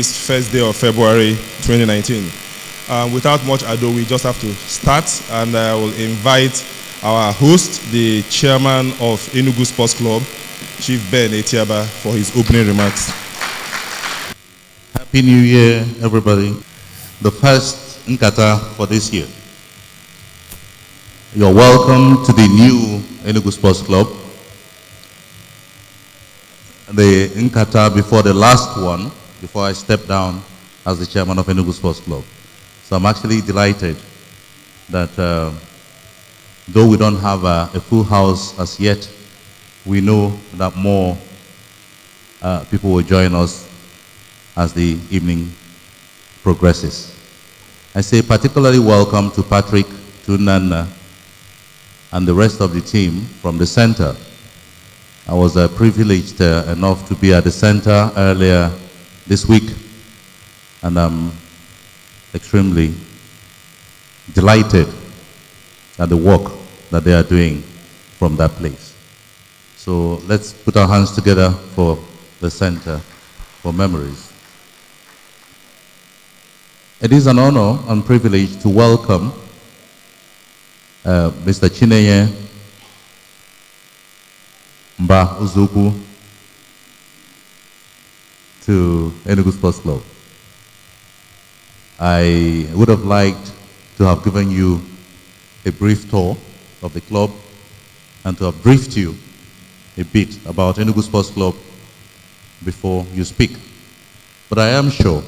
this first day of February 2019. Without much ado, we just have to start, and I will invite our host, the chairman of Enugu Sports Club, Chief Ben Etiaba, for his opening remarks. Happy New Year, everybody. The first Nkata for this year. You're welcome to the new Enugu Sports Club. The Nkata before the last one, before I step down as the chairman of Enugu Sports Club. So I'm actually delighted that though we don't have a full house as yet, we know that more people will join us as the evening progresses. I say particularly welcome to Patrick, to Nana, and the rest of the team from the center. I was privileged enough to be at the center earlier this week, and I'm extremely delighted at the work that they are doing from that place. So let's put our hands together for the Center for Memories. It is an honor and privilege to welcome Mr. CHINENYE MBA-UZOUKWU to Enugu Sports Club. I would have liked to have given you a brief tour of the club and to have briefed you a bit about Enugu Sports Club before you speak. But I am sure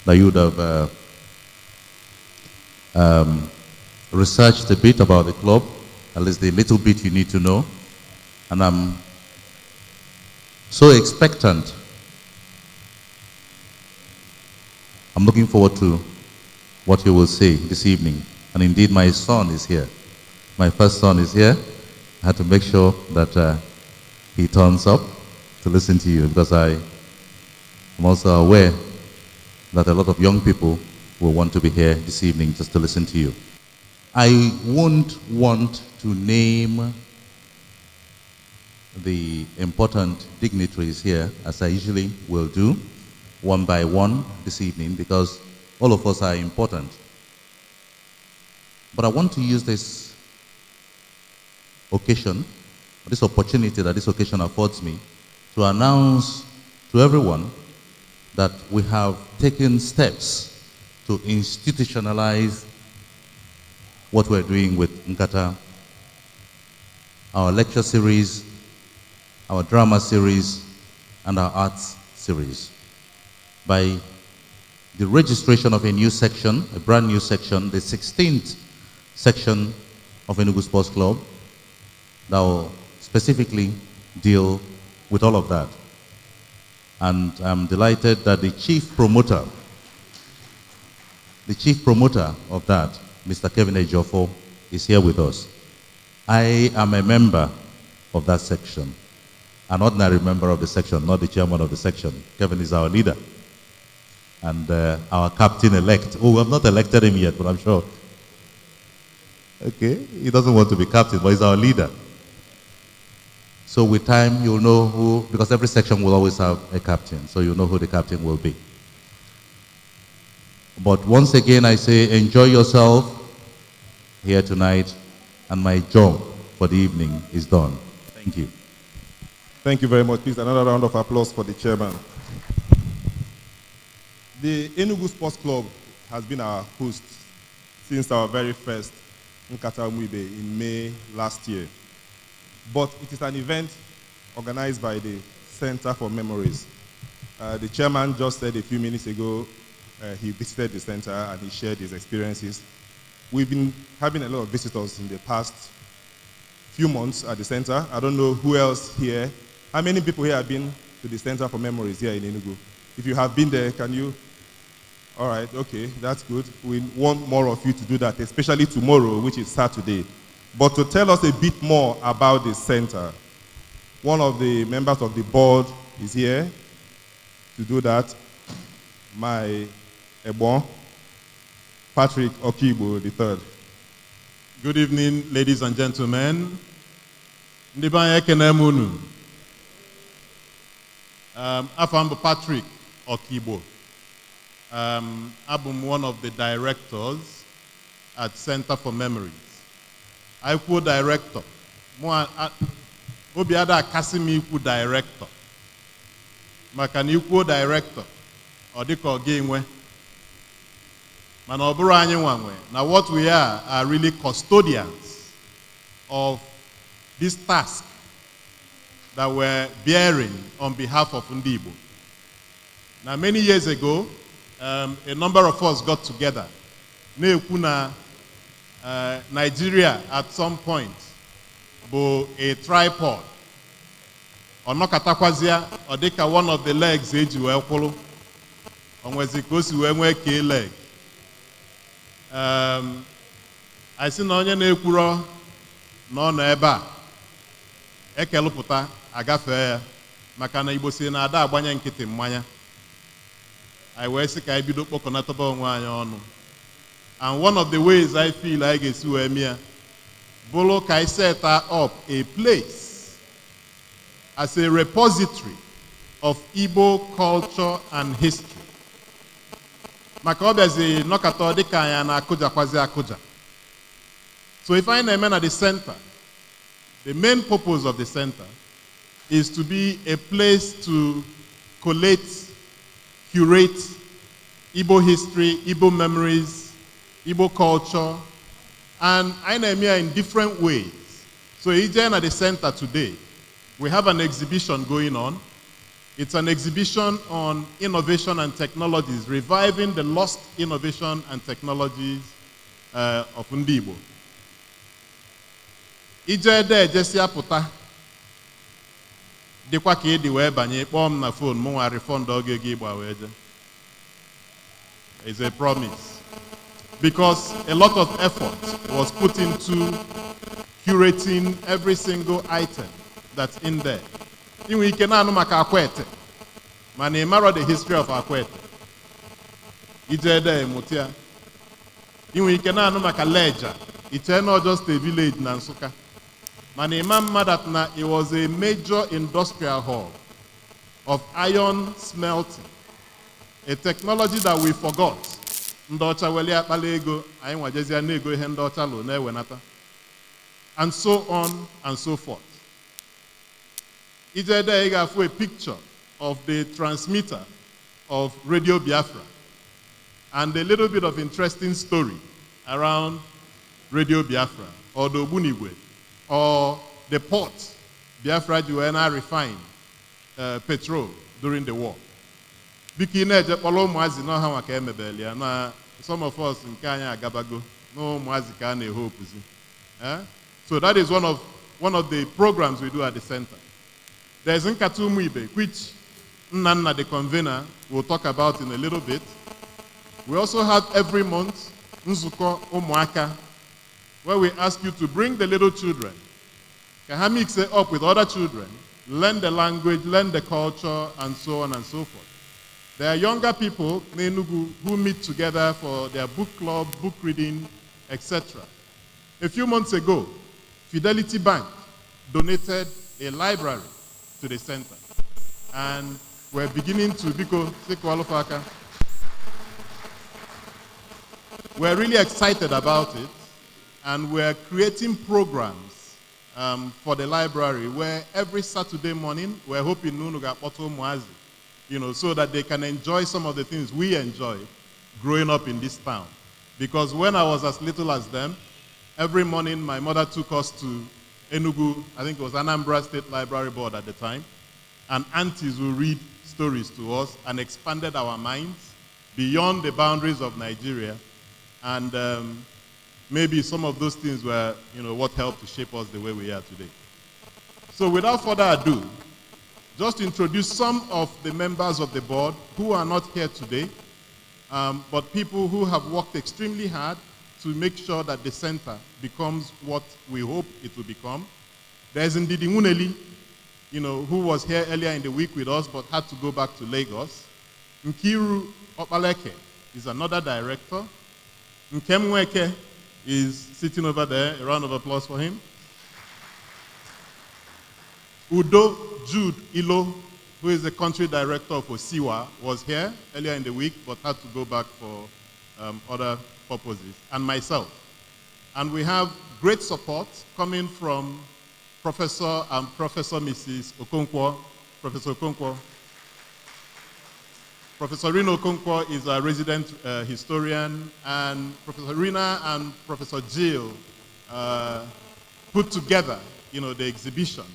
that you would have researched a bit about the club, at least the little bit you need to know. And I'm so expectant. I'm looking forward to what you will say this evening. And indeed, my son is here. My first son is here. I had to make sure that he turns up to listen to you, because I am also aware that a lot of young people will want to be here this evening just to listen to you. I won't want to name the important dignitaries here, as I usually will do, one by one this evening, because all of us are important. But I want to use this occasion, this opportunity that this occasion affords me, to announce to everyone that we have taken steps to institutionalize what we're doing with Nkata, our lecture series, our drama series, and our arts series, by the registration of a new section, a brand new section, the 16th section of Enugu Sports Club, that will specifically deal with all of that. And I'm delighted that the chief promoter of that, Mr. Kevin Ejiofor, is here with us. I am a member of that section, an ordinary member of the section, not the chairman of the section. Kevin is our leader and our captain-elect. Oh, I've not elected him yet, but I'm sure. Okay, he doesn't want to be captain, but he's our leader. So with time, you'll know who, because every section will always have a captain, so you'll know who the captain will be. But once again, I say, enjoy yourself here tonight, and my job for the evening is done. Thank you. Thank you very much. Please, another round of applause for the chairman. The Enugu Sports Club has been our host since our very first Nkata in May last year. But it is an event organized by the Center for Memories. The chairman just said a few minutes ago, he visited the center and he shared his experiences. We've been having a lot of visitors in the past few months at the center. I don't know who else here. How many people here have been to the Center for Memories here in Enugu? If you have been there, can you? All right, okay, that's good. We want more of you to do that, especially tomorrow, which is Saturday. But to tell us a bit more about the center, one of the members of the board is here to do that. My Ebon, Patrick Okibo III. Good evening, ladies and gentlemen. Ndibanye kenemunu. Afambo Patrick Okibo. I'm one of the directors at Center for Memories. EKWE director. Obi ada akasị m ikwu director. Maka na EKWE director, ọ dịka ọ ga-enwe. Mana ọ bụrụ anyị nwanwe. Now what we are really custodians of this task that we're bearing on behalf of Ndigbo. Now many years ago, a number of us got together. Na-ekwu na Nigeria at some point bụ a tripod. Ọnọkatakwazịa ọ dịka one of the legs eji wee kwụrụ. Onwezi ka o si wee nwee ka leg. I sị na onye na-ekwuro nọ n'ebe a ekelụpụta agafee ya maka na Igbo si na ada agbanye nkịtị mmanya. I wee sị ka anyị bido kpọkọnataba onwe anyị ọnụ. And one of the ways I feel I get to Emia, Bolo Kai set up a place as a repository of Igbo culture and history. Makobezi nokato dika na akuja kwazi akuja. So if I name at the center, the main purpose of the center is to be a place to collate, curate Igbo history, Igbo memories, Igbo culture, and I name here in different ways. So again at the center today, we have an exhibition going on. It's an exhibition on innovation and technologies, reviving the lost innovation and technologies of Ndigbo. Ije de jesia puta. Dikwa ka edi wee banye kpọm na phone mụ nwa refund oge gị gba wee je. It's a promise. Because a lot of effort was put into curating every single item that's in there. Inwe ike na anu maka akwete. Mana imaro the history of akwete. Ije de mutia. Inwe ike na anu maka ledger. It's not just a village na Nsukka. Mana imam that na it was a major industrial hall of iron smelting. A technology that we forgot. Ndocha weli akpala ego, anyị nwajezia na ego ihe ndocha lo na ewenata. And so on and so forth. Ije de ịga afụ a picture of the transmitter of Radio Biafra and a little bit of interesting story around Radio Biafra or the Ogbunigwe or the port Biafra Juena refined petrol during the war. Biki na-eje kpọrọ ụmụazị n'ọha maka emebeli ya na some of us nke anyị agabago na ụmụazị ka a na-ehopuzi. So that is one of the programs we do at the center. There's Nkata Umuibe, which Nnanna, the convener, will talk about in a little bit. We also have every month Nzuko Umuaka, where we ask you to bring the little children. Can I mix it up with other children, learn the language, learn the culture, and so on and so forth. There are younger people who meet together for their book club, book reading, etc. A few months ago, Fidelity Bank donated a library to the center. And we're beginning to we're really excited about it, and we're creating programs for the library where every Saturday morning we're hoping Nunuga Poto Muazi, so that they can enjoy some of the things we enjoy growing up in this town. Because when I was as little as them, every morning my mother took us to Enugu, I think it was Anambra State Library Board at the time, and aunties would read stories to us and expanded our minds beyond the boundaries of Nigeria. And maybe some of those things were, what helped to shape us the way we are today. So without further ado, just to introduce some of the members of the board who are not here today, but people who have worked extremely hard to make sure that the center becomes what we hope it will become. There's Ndidi Nguneli, who was here earlier in the week with us but had to go back to Lagos. Nkiru Opaleke is another director. Nkemweke is sitting over there. A round of applause for him. Udo Jude Ilo, who is the country director of OSIWA, was here earlier in the week, but had to go back for other purposes, and myself. And we have great support coming from Professor and Professor Mrs. Okonkwo. Professor Okonkwo. Professor Rina Okonkwo is a resident historian, and Professor Rina and Professor Jill put together, the exhibition,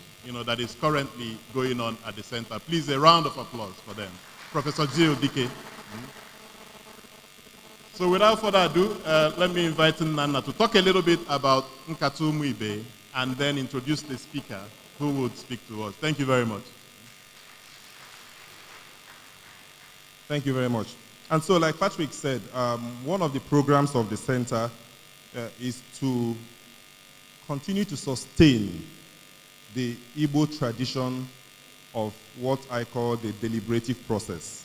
that is currently going on at the center. Please, a round of applause for them. Professor Jill Dike. So without further ado, let me invite Nana to talk a little bit about Nkata Umuibe and then introduce the speaker who would speak to us. Thank you very much. Thank you very much. And so, like Patrick said, one of the programs of the center is to continue to sustain the Igbo tradition of what I call the deliberative process.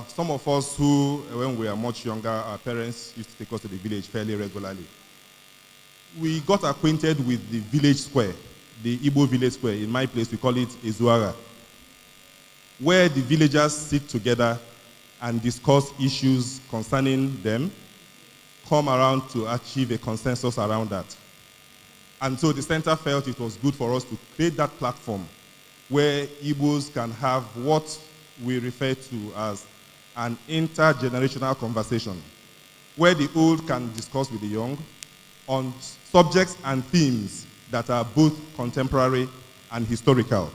Some of us who, when we were much younger, our parents used to take us to the village fairly regularly. We got acquainted with the village square, the Igbo village square. In my place, we call it Ezuara, where the villagers sit together and discuss issues concerning them, come around to achieve a consensus around that. And so the center felt it was good for us to create that platform where Igbos can have what we refer to as an intergenerational conversation, where the old can discuss with the young on subjects and themes that are both contemporary and historical.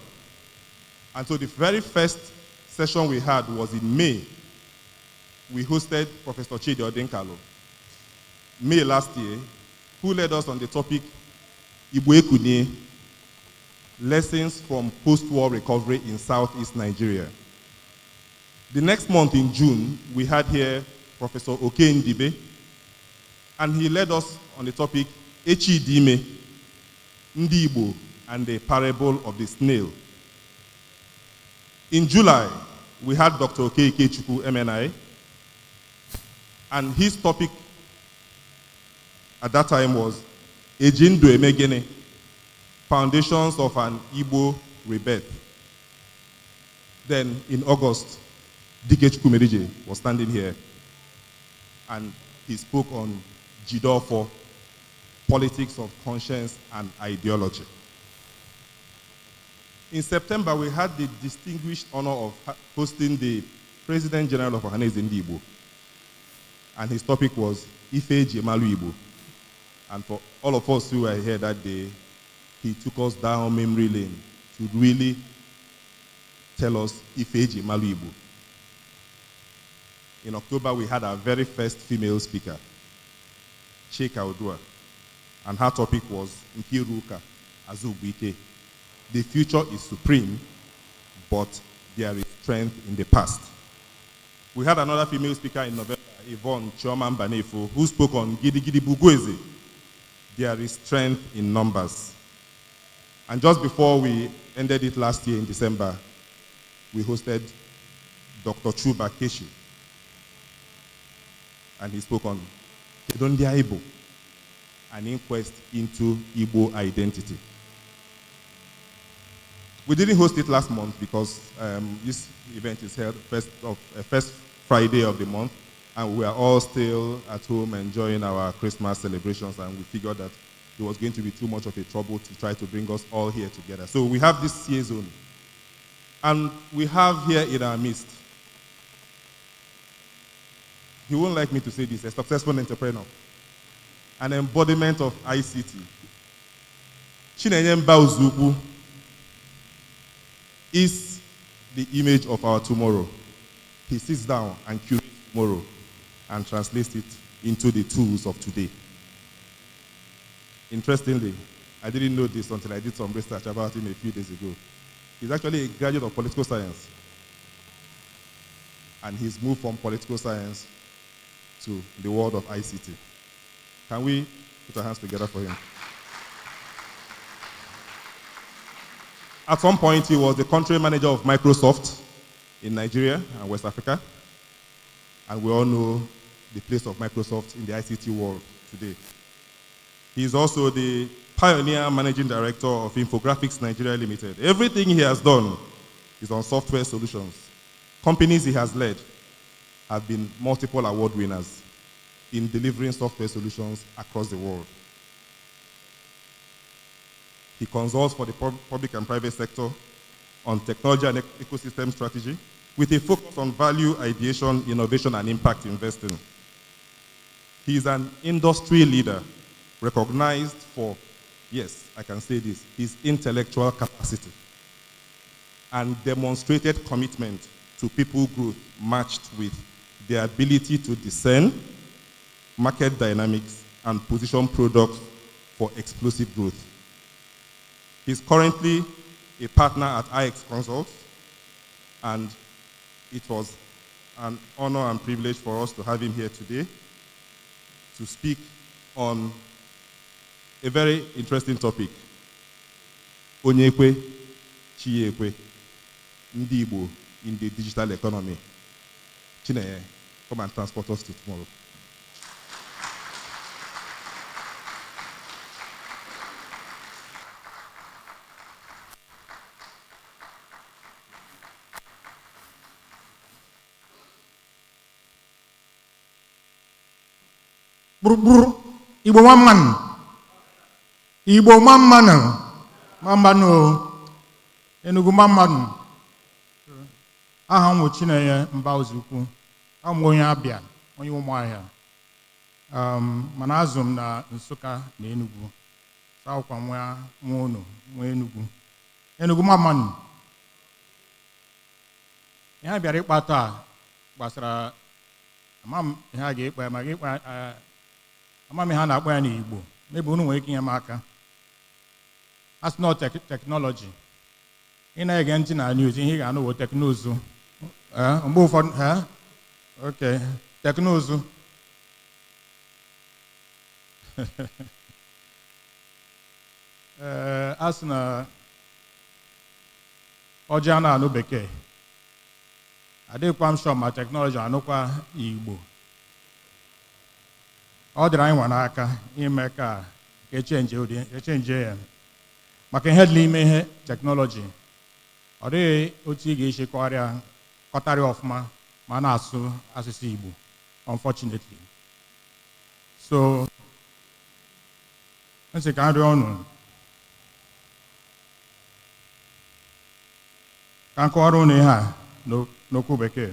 And so the very first session we had was in May. We hosted Professor Chidi Odinkalo, May last year, who led us on the topic EKWE, Lessons from Post-War Recovery in Southeast Nigeria. The next month in June, we had here Professor Ndigbo, and he led us on the topic Echidime, Ndigbo, and the Parable of the Snail. In July, we had Dr. Ekechukwu, MNI, and his topic at that time was Ejindo Emegene, Foundations of an Igbo Rebirth. Then in August, Dikechukwu Merije was standing here, and he spoke on Jidofo, Politics of Conscience and Ideology. In September, we had the distinguished honor of hosting the President General of Ohaneze Ndigbo, and his topic was Ifeji Emalu Igbo. And for all of us who were here that day, he took us down memory lane to really tell us Ifeji Emalu Igbo. In October, we had our very first female speaker, Sheikha Odua, and her topic was Nkiruka Azubike. The future is supreme, but there is strength in the past. We had another female speaker in November, Yvonne Chioma Mbanefo, who spoke on Gidi Gidi Bugweze. There is strength in numbers. And just before we ended it last year in December, we hosted Dr. Chuba Keshi, and he spoke on Kedondia Igbo, an inquest into Igbo identity. We didn't host it last month because this event is held first Friday of the month, and we are all still at home enjoying our Christmas celebrations, and we figured that it was going to be too much of a trouble to try to bring us all here together. So we have this CA zone, and we have here in our midst, he won't like me to say this, a successful entrepreneur, an embodiment of ICT. CHINENYE MBA-UZOUKWU is the image of our tomorrow. He sits down and curates tomorrow and translates it into the tools of today. Interestingly, I didn't know this until I did some research about him a few days ago. He's actually a graduate of political science, and he's moved from political science to the world of ICT. Can we put our hands together for him? At some point, he was the country manager of Microsoft in Nigeria and West Africa. And we all know the place of Microsoft in the ICT world today. He is also the pioneer managing director of Infographics Nigeria Limited. Everything he has done is on software solutions. Companies he has led have been multiple award winners in delivering software solutions across the world. He consults for the public and private sector on technology and ecosystem strategy with a focus on value, ideation, innovation, and impact investing. He is an industry leader recognized for, yes, I can say this, his intellectual capacity and demonstrated commitment to people growth matched with their ability to discern market dynamics and position products for explosive growth. He's currently a partner at IX Consult, and it was an honor and privilege for us to have him here today to speak on a very interesting topic. ONYE, CHINENYE, Ndigbo in the digital economy. CHINENYE, come and transport us to tomorrow. Igbo mamman. Igbo mamman. Mambano. Enugu mamman. Aha m CHINENYE MBA-UZOUKWU. I'm onye Abia, onye Umuahia. Mana azụ m na Nsụka na Enugu. Saụkwa nwa unu, nwa Enugu. Enugu mamman. Ihe a bịara ịkpa taa gbasara amam ihe a ga-ekpe ma ga-ekpe amam ihe a na-akpọ ya n'Igbo. Maybe unu nwere ike inye m aka. That's not technology. Ị na-ege ntị na news ihe ị ga-anụ bụ teknụzụ. Mgbe ụfọdụ okay, teknụzụ. A sị na ọjị a na-anụ bekee. Adịkwa m sure ma teknọlọji anụkwa Igbo. Ọ dịrị anyị nwa n'aka ime ka echenje ya. Maka ihe dị n'ime ihe teknọlọji, ọ dịghị otu ị ga-esi kọtarị ọfụma ma na-asụ asụsụ Igbo, unfortunately. So, nsị ka nrị ọnụ ka nkọwara ụnụ ihe a n'okwu bekee.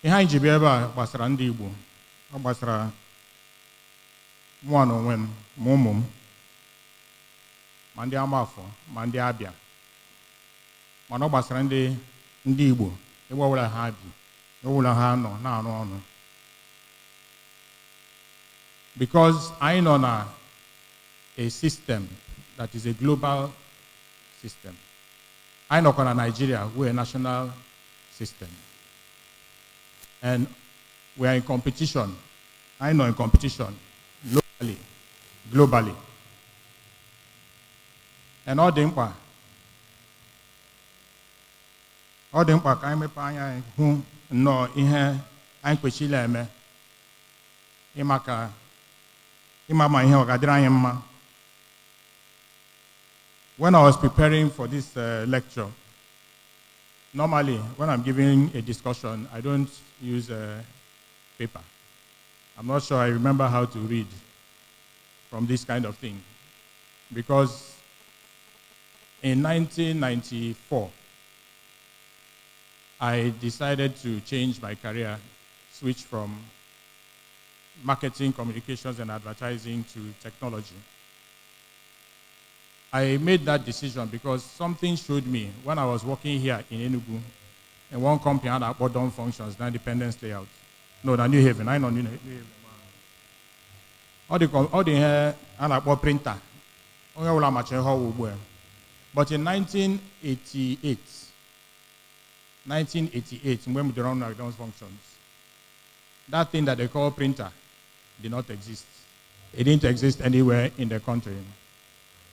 Ihe anyị ji bịa ebe a gbasara ndị Igbo, ọ gbasara mụnwa na onwe m ma ụmụ m ma ndị Amafọ ma ndị Abịa, mana ọ gbasara ndị Igbo ebe ọbụla ha bi, ebe ọbụla ha nọ na-arụ ọrụ. Because anyị nọ na a system that is a global system. I know in Nigeria, we're a national system. And we are in competition. I know in competition, globally. And all the impact ka anyị mepe anya hụ nnọọ ihe anyị kwesịrị eme ịma ma ihe ọ ga-adịrị anyị mma. When I was preparing for this lecture, normally when I'm giving a discussion, I don't use paper. I'm not sure I remember how to read from this kind of thing. Because in 1994, I decided to change my career, switch from marketing, communications, and advertising to technology. I made that decision because something showed me when I was working here in Enugu, in one company had about done functions, the Independence Layout. No, the New Haven. I know New Haven. All the here and about printer. But in 1988, when we run those functions, that thing that they call printer did not exist. It didn't exist anywhere in the country.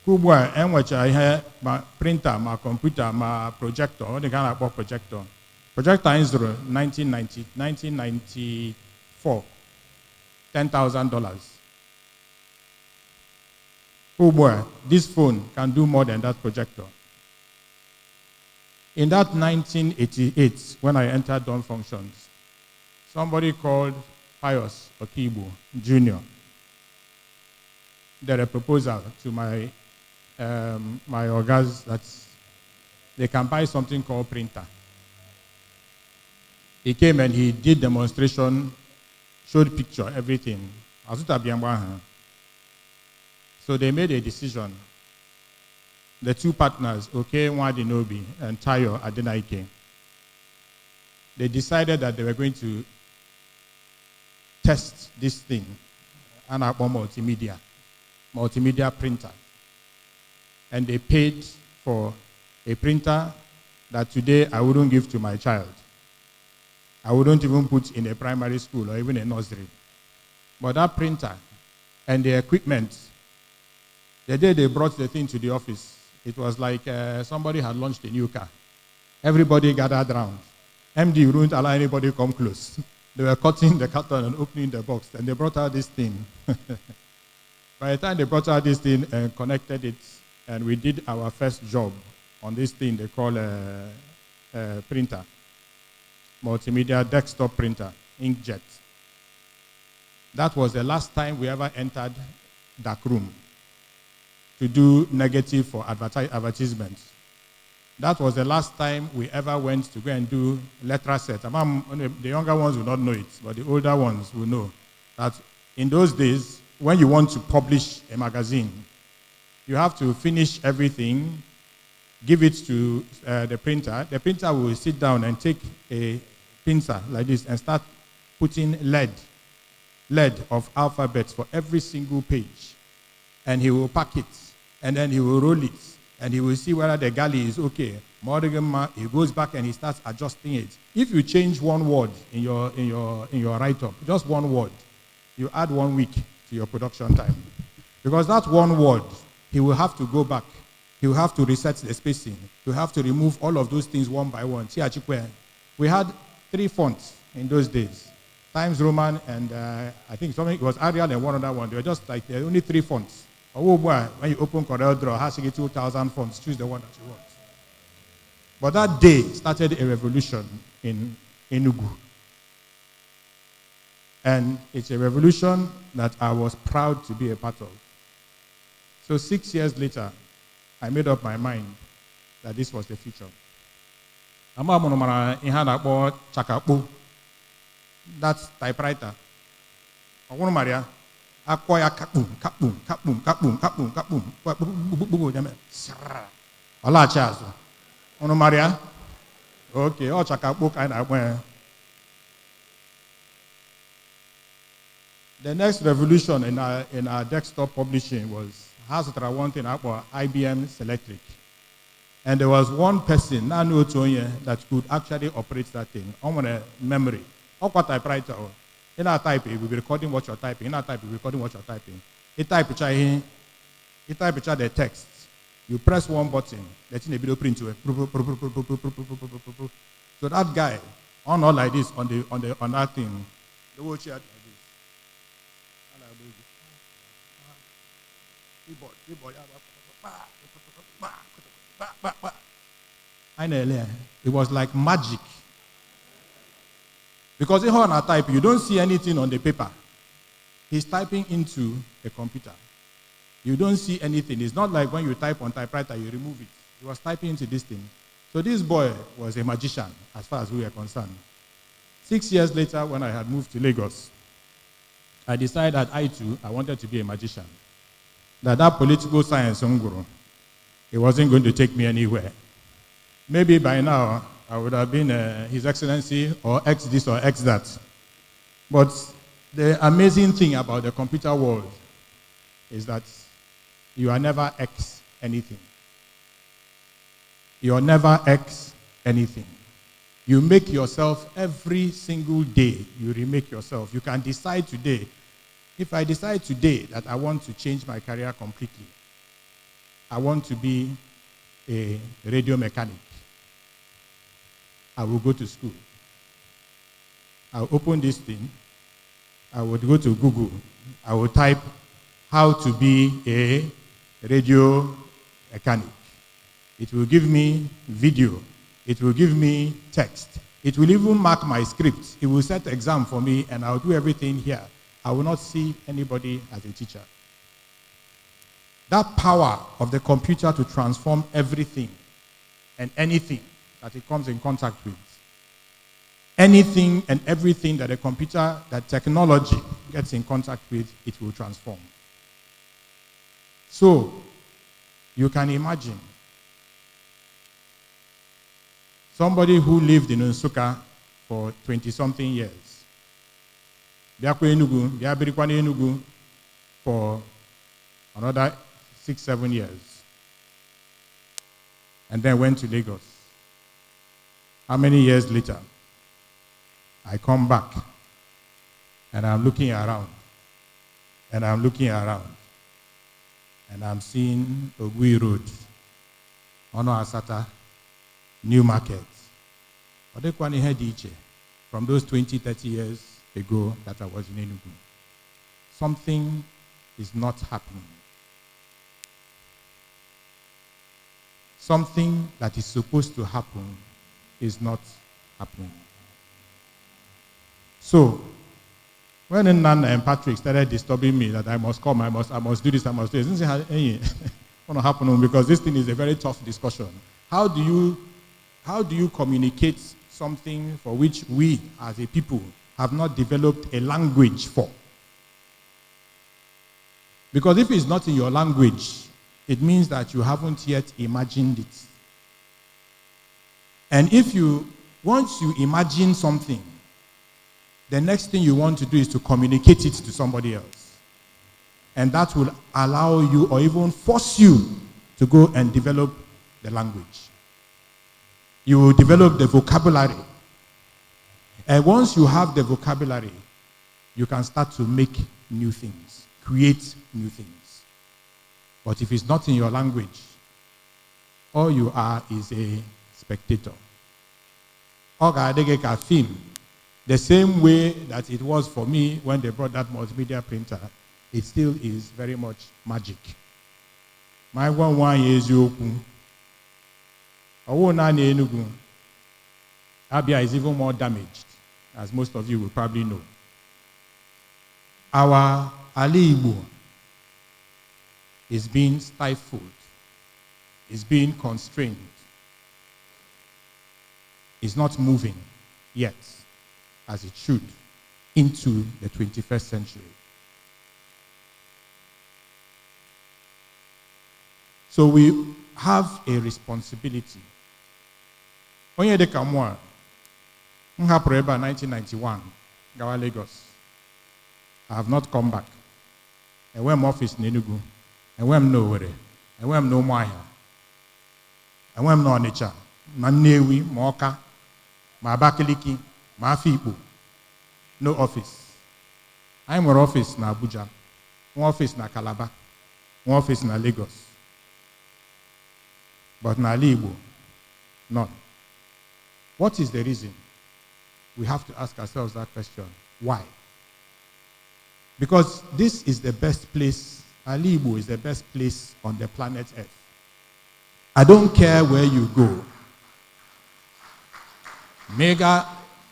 Kubwa enwecha ihe ma printer, ma computer, ma projector, ọ dị ka a na-akpọ projector. Projector anyị zụrụ 1994, $10,000. oh boy, this phone can do more than that projector. In that 1988, when I entered Dawn Functions, somebody called Pius Okibu Jr. did a proposal to my organs that they can buy something called printer. He came and he did demonstration, showed picture, everything. So they made a decision. The two partners, Oke Nwadinobi and Tayo Adenaike, they decided that they were going to test this thing, an multimedia printer. And they paid for a printer that today I wouldn't give to my child. I wouldn't even put in a primary school or even a nursery. But that printer and the equipment, the day they brought the thing to the office, it was like somebody had launched a new car. Everybody gathered around. MD wouldn't allow anybody to come close. They were cutting the carton and opening the box, and they brought out this thing. By the time they brought out this thing and connected it, and we did our first job on this thing they call a printer, multimedia desktop printer, inkjet. That was the last time we ever entered dark room to do negative for advertisements. That was the last time we ever went to go and do letter set. The younger ones will not know it, but the older ones will know that in those days, when you want to publish a magazine, you have to finish everything, give it to the printer. The printer will sit down and take a pincer like this and start putting lead of alphabets for every single page. And he will pack it, and then he will roll it, and he will see whether the galley is okay. He goes back and he starts adjusting it. If you change one word in your write-up, just one word, you add 1 week to your production time. Because that one word, he will have to go back. He will have to reset the spacing. He will have to remove all of those things one by one. We had 3 fonts in those days. Times Roman and I think it was Arial and one other one. They were just like, there are only 3 fonts. Oh boy, when you open Corel Draw, it has to get 2,000 fonts. Choose the one that you want. But that day started a revolution in Enugu. And it's a revolution that I was proud to be a part of. So 6 years later, I made up my mind that this was the future. That's typewriter. Akwaya kapum. Allah chazo. Ono Maria. Okay, oh chakapu kind of. The next revolution in our desktop publishing was IBM Selectric. And there was one person, that could actually operate that thing on a memory. Or what typewriter. In our typing, we'll be recording what you're typing. In our typing, we'll be recording what you're typing. You type the text. You press one button, let in a video print to it. So that guy, on all like this, on that thing, the whole chair like this. It was like magic. Because in our type, you don't see anything on the paper. He's typing into a computer. You don't see anything. It's not like when you type on typewriter, you remove it. He was typing into this thing. So this boy was a magician, as far as we were concerned. 6 years later, when I had moved to Lagos, I decided that I wanted to be a magician. That political science, it wasn't going to take me anywhere. Maybe by now, I would have been His Excellency or X this or X that. But the amazing thing about the computer world is that you are never X anything. You are never X anything. You make yourself every single day. You remake yourself. You can decide today. If I decide today that I want to change my career completely, I want to be a radio mechanic, I will go to school. I'll open this thing. I would go to Google. I will type how to be a radio mechanic. It will give me video. It will give me text. It will even mark my script. It will set exam for me, and I'll do everything here. I will not see anybody as a teacher. That power of the computer to transform everything and anything that it comes in contact with, anything and everything that a computer, that technology gets in contact with, it will transform. So, you can imagine somebody who lived in Nsukka for 20-something years, Biakwa Enugu, Biabirikwa Enugu for another 6-7 years, and then went to Lagos. How many years later, I come back, and I'm looking around, and I'm looking around, and I'm seeing Ogui Road, Ono Asata, New Market. From those 20-30 years ago that I was in Enugu. Something is not happening. Something that is supposed to happen is not happening. So, when Nana and Patrick started disturbing me that I must come, I must do this, I must do this, I didn't say, hey, it's going to happen because this thing is a very tough discussion. How do you communicate something for which we as a people have not developed a language for? Because if it's not in your language, it means that you haven't yet imagined it. And once you imagine something, the next thing you want to do is to communicate it to somebody else. And that will allow you or even force you to go and develop the language. You will develop the vocabulary. And once you have the vocabulary, you can start to make new things, create new things. But if it's not in your language, all you are is a spectator. Film, the same way that it was for me when they brought that multimedia printer, it still is very much magic. My one is EKWE. Abia is even more damaged, as most of you will probably know. Our Igbo is being stifled, is being constrained, is not moving yet, as it should, into the 21st century. So we have a responsibility. Onye de kamwa, nhapụrụ ebe 1991, gawa Lagos. I have not come back. I went office in Enugu. I went nowhere. I went no Umuahia. I went no Onitsha. Ma Nnewi, ma Awka, ma Abakaliki, ma Afikpo. No office. I am office na Abuja, one office na Calabar, one office na Lagos. But na Igbo, none. What is the reason? We have to ask ourselves that question. Why? Because this is the best place, Igbo is the best place on the planet Earth. I don't care where you go. Mega,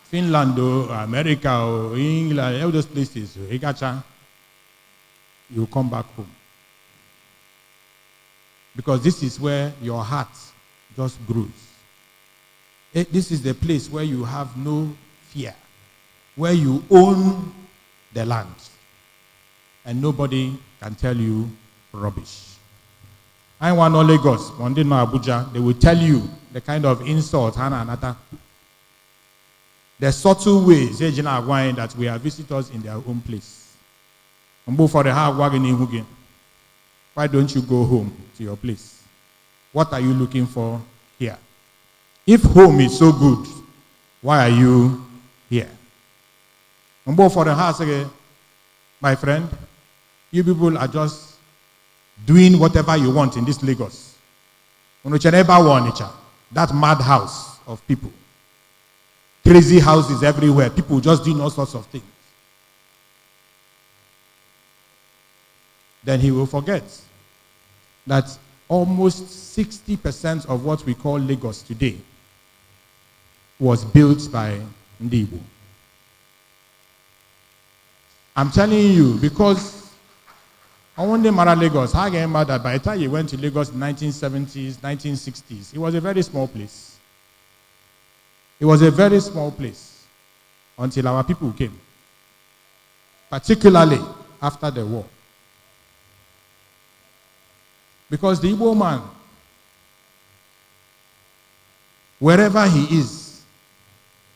Finland, or America, or England, all those places, you come back home. Because this is where your heart just grows. This is the place where you have no fear, where you own the land, and nobody can tell you rubbish. I want no Lagos, one day no Abuja, they will tell you the kind of insult, the subtle ways that we are visitors in their own place. Why don't you go home to your place? What are you looking for here? If home is so good, why are you here? For the house again, my friend, you people are just doing whatever you want in this Lagos. That madhouse of people. Crazy houses everywhere. People just doing all sorts of things. Then he will forget that almost 60% of what we call Lagos today was built by Ndigbo. I'm telling you, because I want them at Lagos. I get mad that by the time you went to Lagos in 1970s, 1960s, it was a very small place. It was a very small place until our people came, particularly after the war. Because the Igbo man, wherever he is,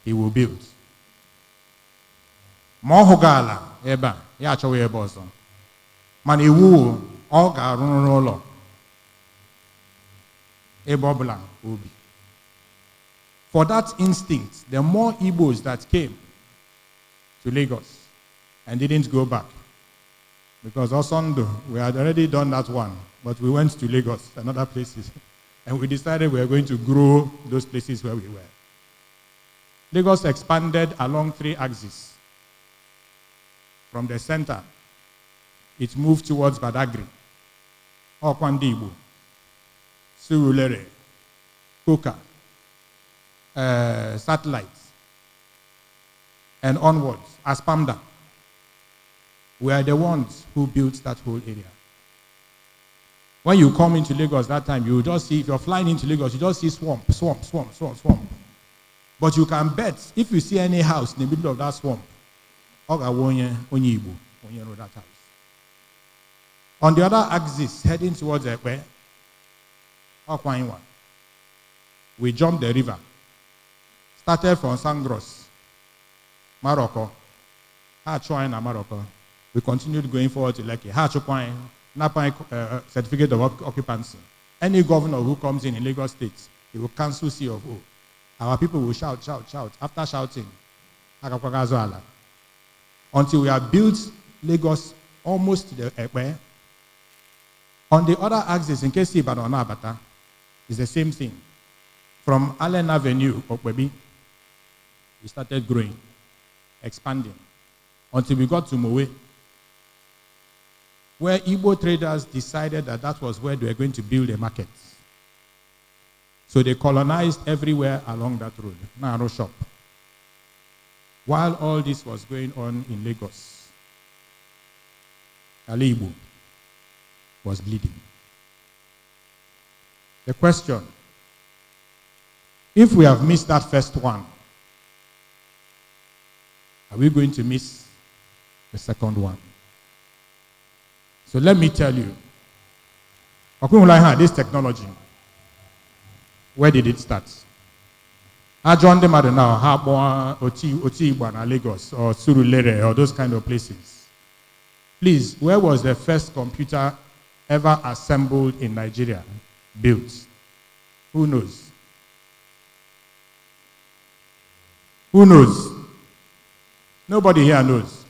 he will build. Mohogala, eba, ya chowe eba ozo. Man iwu ọ ga-arụrụ ụlọ ebe ọbụla obi. For that instinct, the more Igbos that came to Lagos and didn't go back, because Osondo, we had already done that one, but we went to Lagos and other places, and we decided we were going to grow those places where we were. Lagos expanded along 3 axes. From the center, it moved towards Badagry, Ndigbo, Surulere, Koka, Satellites, and onwards, Aspamda. We are the ones who built that whole area. When you come into Lagos that time, you just see, if you're flying into Lagos, you just see swamp. But you can bet, if you see any house in the middle of that swamp, ONYE that house. On the other axis, heading towards EKWE, we jumped the river. Started from Sangros, Morocco, Morocco. We continued going forward to Lekki. Napai certificate of occupancy. Any governor who comes in Lagos State, he will cancel C of O. Our people will shout, shout, shout. After shouting, until we have built Lagos almost to the EKWE. On the other axis, in case Ibadan or Abata, is the same thing. From Allen Avenue, Okwebi, we started growing, expanding, until we got to Mowe, where Igbo traders decided that that was where they were going to build a market. So they colonized everywhere along that road, Naro Shop. While all this was going on in Lagos, Ali Igbo was bleeding. The question, if we have missed that first one, are we going to miss the second one? So let me tell you, this technology, where did it start? I joined them at now, Oti Lagos, or Surulere, or those kind of places. Please, where was the first computer ever assembled in Nigeria, built? Who knows? Who knows? Nobody here knows.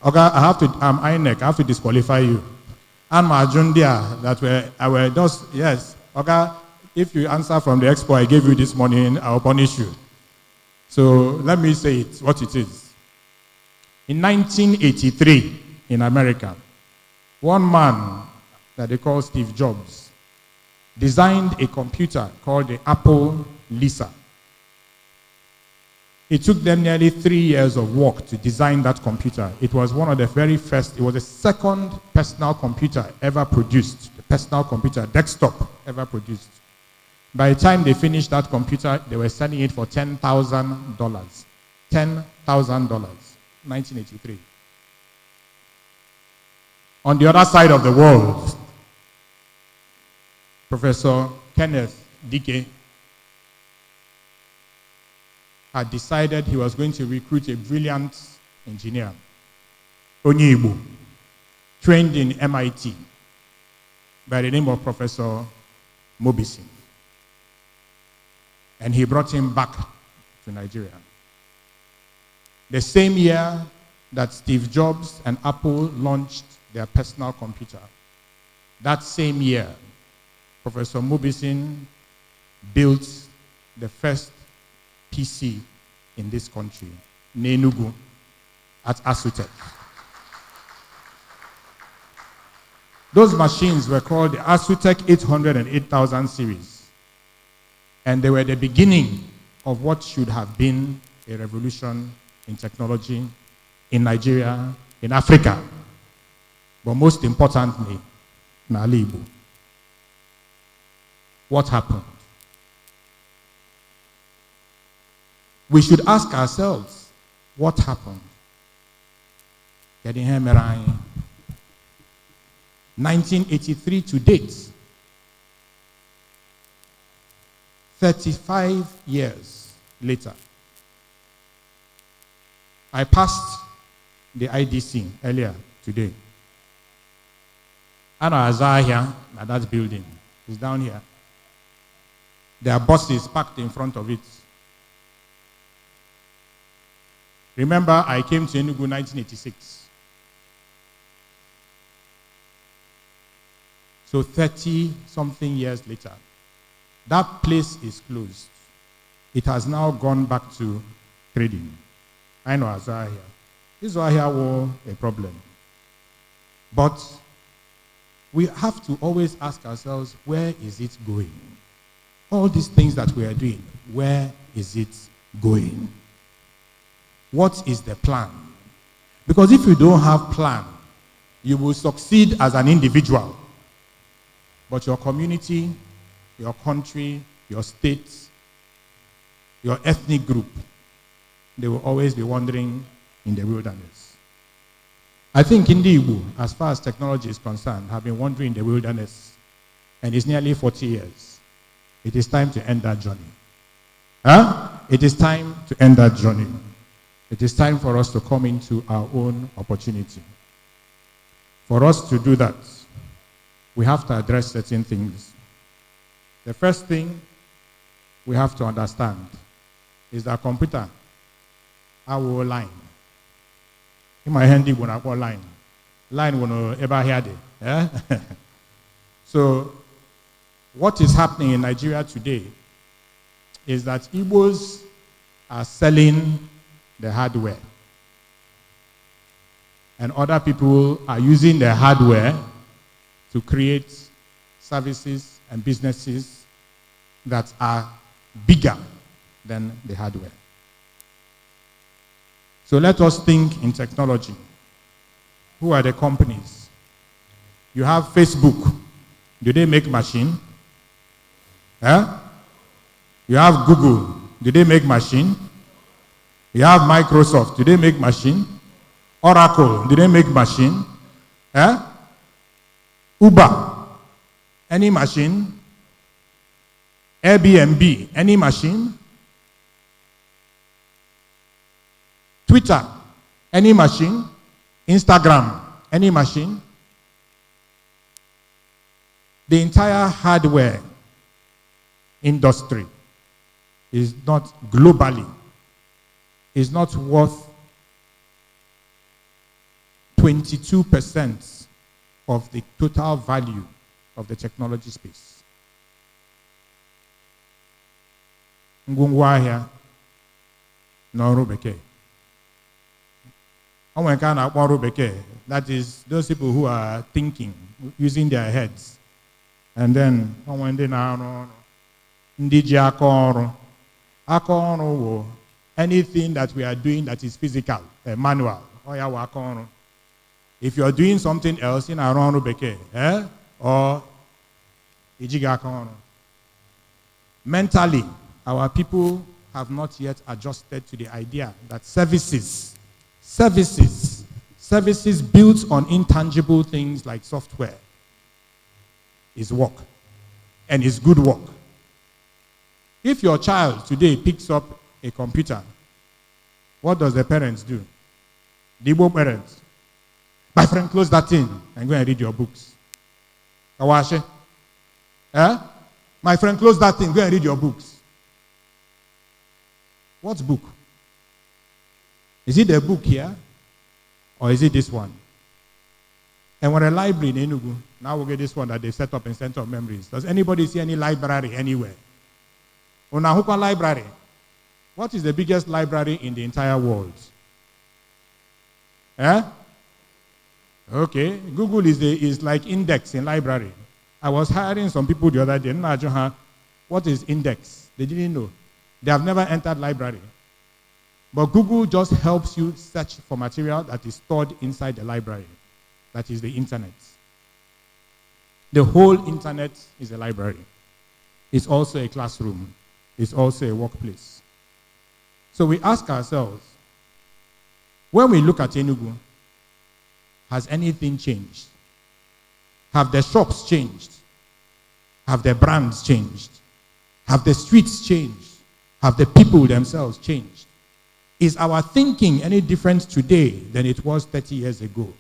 Okay, INEC, I have to disqualify you. And Majundia, I will just, yes. Okay, if you answer from the expo I gave you this morning, I will punish you. So let me say it, what it is. In 1983, in America, one man that they call Steve Jobs designed a computer called the Apple Lisa. It took them nearly 3 years of work to design that computer. It was one of the very first, it was the second personal computer ever produced, the personal computer, desktop ever produced. By the time they finished that computer, they were selling it for $10,000. $10,000, 1983. On the other side of the world, Professor Kenneth Dike had decided he was going to recruit a brilliant engineer, ONYE Igbo, trained in MIT by the name of Professor Mobison. And he brought him back to Nigeria. The same year that Steve Jobs and Apple launched their personal computer, that same year, Professor Mobison built the first PC in this country, Nenugu, at Asutech. Those machines were called the Asutech 800 and 8000 series. And they were the beginning of what should have been a revolution in technology in Nigeria, in Africa, but most importantly, in Ndigbo. What happened? We should ask ourselves, what happened? 1983 to date, 35 years later. I passed the IDC earlier today. And Azahia, that building, is down here. There are buses parked in front of it. Remember, I came to Enugu in 1986. So 30-something years later, that place is closed. It has now gone back to trading. I know Azahia. This Azahia was a problem. But we have to always ask ourselves, where is it going? All these things that we are doing, where is it going? What is the plan? Because if you don't have plan, you will succeed as an individual. But your community, your country, your state, your ethnic group, they will always be wandering in the wilderness. I think Ndigbo, as far as technology is concerned, have been wandering in the wilderness, and it's nearly 40 years. It is time to end that journey. It is time to end that journey. It is time for us to come into our own opportunity. For us to do that, we have to address certain things. The first thing we have to understand is that computer, our line. In my handy, when I call line. Line will ever hear it. So, what is happening in Nigeria today is that Igbos are selling the hardware. And other people are using the hardware to create services and businesses that are bigger than the hardware. So let us think in technology. Who are the companies? You have Facebook. Do they make machine? You have Google. Do they make machine? You have Microsoft. Do they make machine? Oracle. Do they make machine? Uber. Any machine? Airbnb. Any machine? Twitter. Any machine? Instagram. Any machine? The entire hardware industry is not globally, is not worth 22% of the total value of the technology space. Ngwongwo ahịa n'ọrụ bekee. Onwe nke a na-akpọ ọrụ bekee, that is those people who are thinking, using their heads. And then, onwe ndị na-arụ ọrụ, ndị ji aka ọrụ. Aka ọrụ wo anything that we are doing that is physical, manual. Oya wo aka ọrụ. If you are doing something else, in arụ ọrụ bekee, or ijigi aka ọrụ. Mentally, our people have not yet adjusted to the idea that services built on intangible things like software is work, and is good work. If your child today picks up a computer, what does the parents do? Ndigbo parents. My friend, close that thing and go and read your books. Kawashi. My friend, close that thing, go and read your books. What book? Is it the book here? Or is it this one? And we're a library in Enugu. Now we'll get this one that they set up in Center of Memories. Does anybody see any library anywhere? Unahuka library. What is the biggest library in the entire world? Okay, Google is like index in library. I was hiring some people the other day. What is index? They didn't know. They have never entered library. But Google just helps you search for material that is stored inside the library. That is the internet. The whole internet is a library. It's also a classroom. It's also a workplace. So we ask ourselves, when we look at Enugu, has anything changed? Have the shops changed? Have the brands changed? Have the streets changed? Have the people themselves changed? Is our thinking any different today than it was 30 years ago?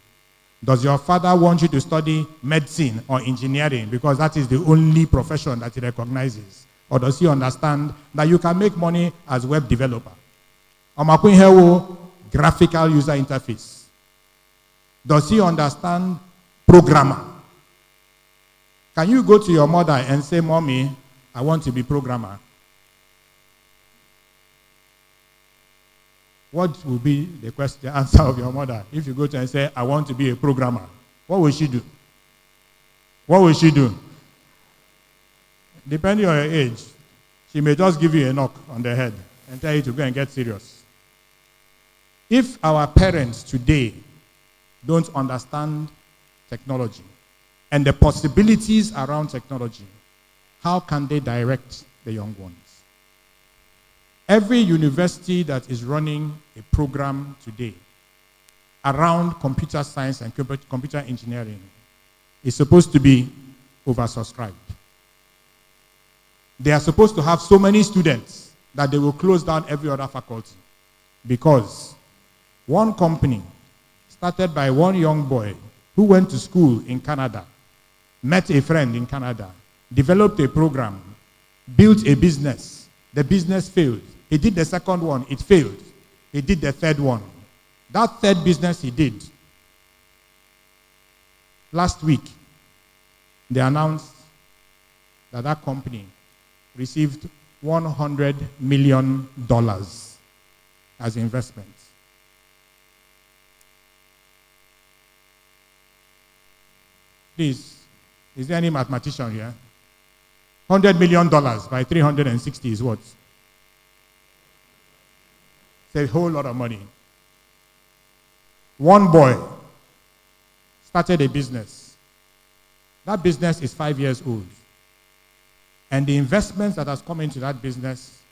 Does your father want you to study medicine or engineering because that is the only profession that he recognizes? Or does he understand that you can make money as web developer? Graphical user interface. Does he understand programmer? Can you go to your mother and say, Mommy, I want to be programmer? What will be the answer of your mother if you go to her and say, I want to be a programmer? What will she do? What will she do? Depending on your age, she may just give you a knock on the head and tell you to go and get serious. If our parents today don't understand technology and the possibilities around technology, how can they direct the young ones? Every university that is running a program today around computer science and computer engineering is supposed to be oversubscribed. They are supposed to have so many students that they will close down every other faculty because one company started by one young boy who went to school in Canada, met a friend in Canada, developed a program, built a business. The business failed. He did the second one, it failed. He did the third one. That third business he did, last week, they announced that that company received $100 million as investment. Please, is there any mathematician here? $100 million by 360 is what? It's a whole lot of money. One boy started a business. That business is 5 years old. And the investments that has come into that business,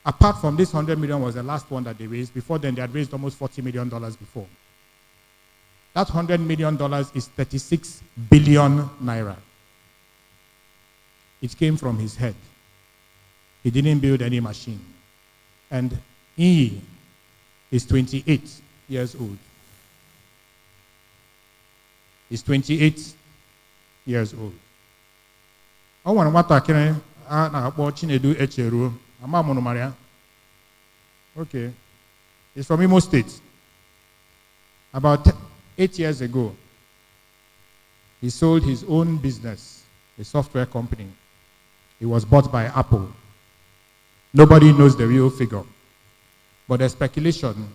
apart from this 100 million was the last one that they raised. Before then, they had raised almost $40 million before. That $100 million is 36 billion naira. It came from his head. He didn't build any machine. And he is 28 years old. He's 28 years old. I want to Chinedu Echeru. Okay. He's from Imo State. About 8 years ago, he sold his own business, a software company. It was bought by Apple. Nobody knows the real figure. But the speculation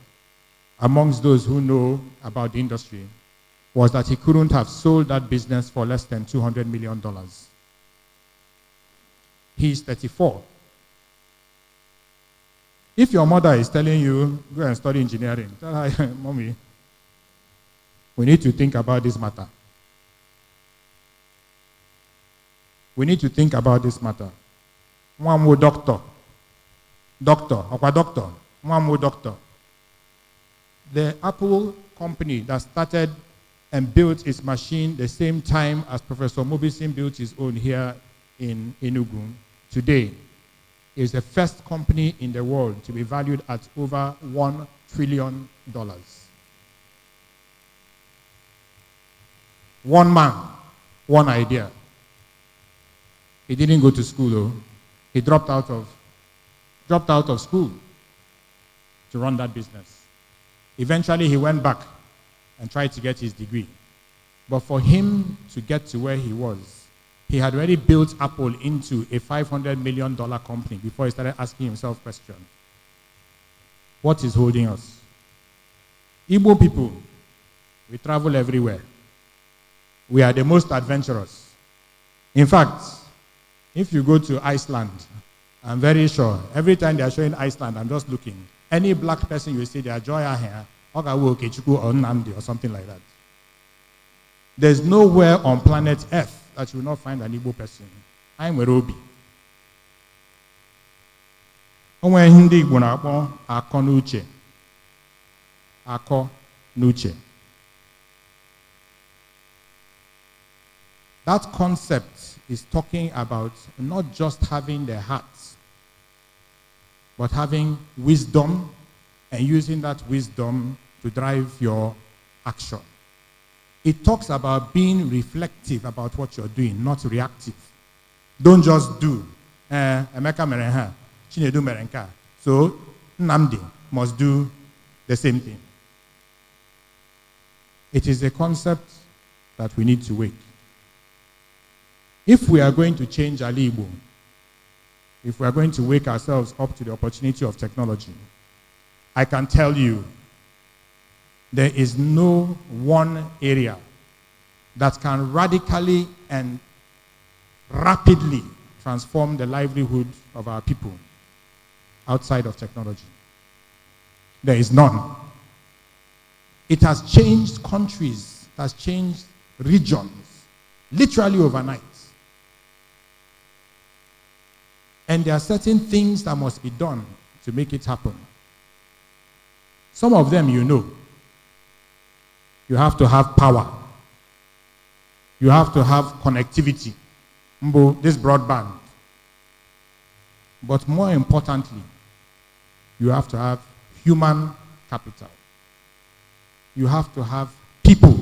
amongst those who know about the industry was that he couldn't have sold that business for less than $200 million. He's 34. If your mother is telling you, go and study engineering, tell her, Mommy, we need to think about this matter. We need to think about this matter. One more doctor. Doctor. One more doctor. The Apple company that started and built its machine the same time as Professor Mobisin built his own here in Enugu, today is the first company in the world to be valued at over $1 trillion. One man, one idea. He didn't go to school though. He dropped out of school to run that business. Eventually he went back and tried to get his degree. But for him to get to where he was, he had already built Apple into a $500 million company before he started asking himself questions. What is holding us? Igbo people, we travel everywhere. we are the most adventurous. In fact, if you go to Iceland, I'm very sure, every time they are showing Iceland, I'm just looking. Any black person you see, they are joy here, or Nnamdi or something like that. There's nowhere on planet Earth that you will not find an Igbo person. I'm Werobi. Onwe hindi Igbo na-akpọ akọ n'uche. Akọ n'uche. That concept is talking about not just having the hearts, but having wisdom and using that wisdom to drive your action. It talks about being reflective about what you're doing, not reactive. Don't just do. Emeka mere ha, Chinedu mere nka. So Nnamdi must do the same thing. It is a concept that we need to wake. If we are going to change Ali Igbo, if we are going to wake ourselves up to the opportunity of technology, I can tell you there is no one area that can radically and rapidly transform the livelihood of our people outside of technology. There is none. It has changed countries, it has changed regions, literally overnight. And there are certain things that must be done to make it happen. Some of them you know. You have to have power. You have to have connectivity. This broadband. But more importantly, you have to have human capital. You have to have people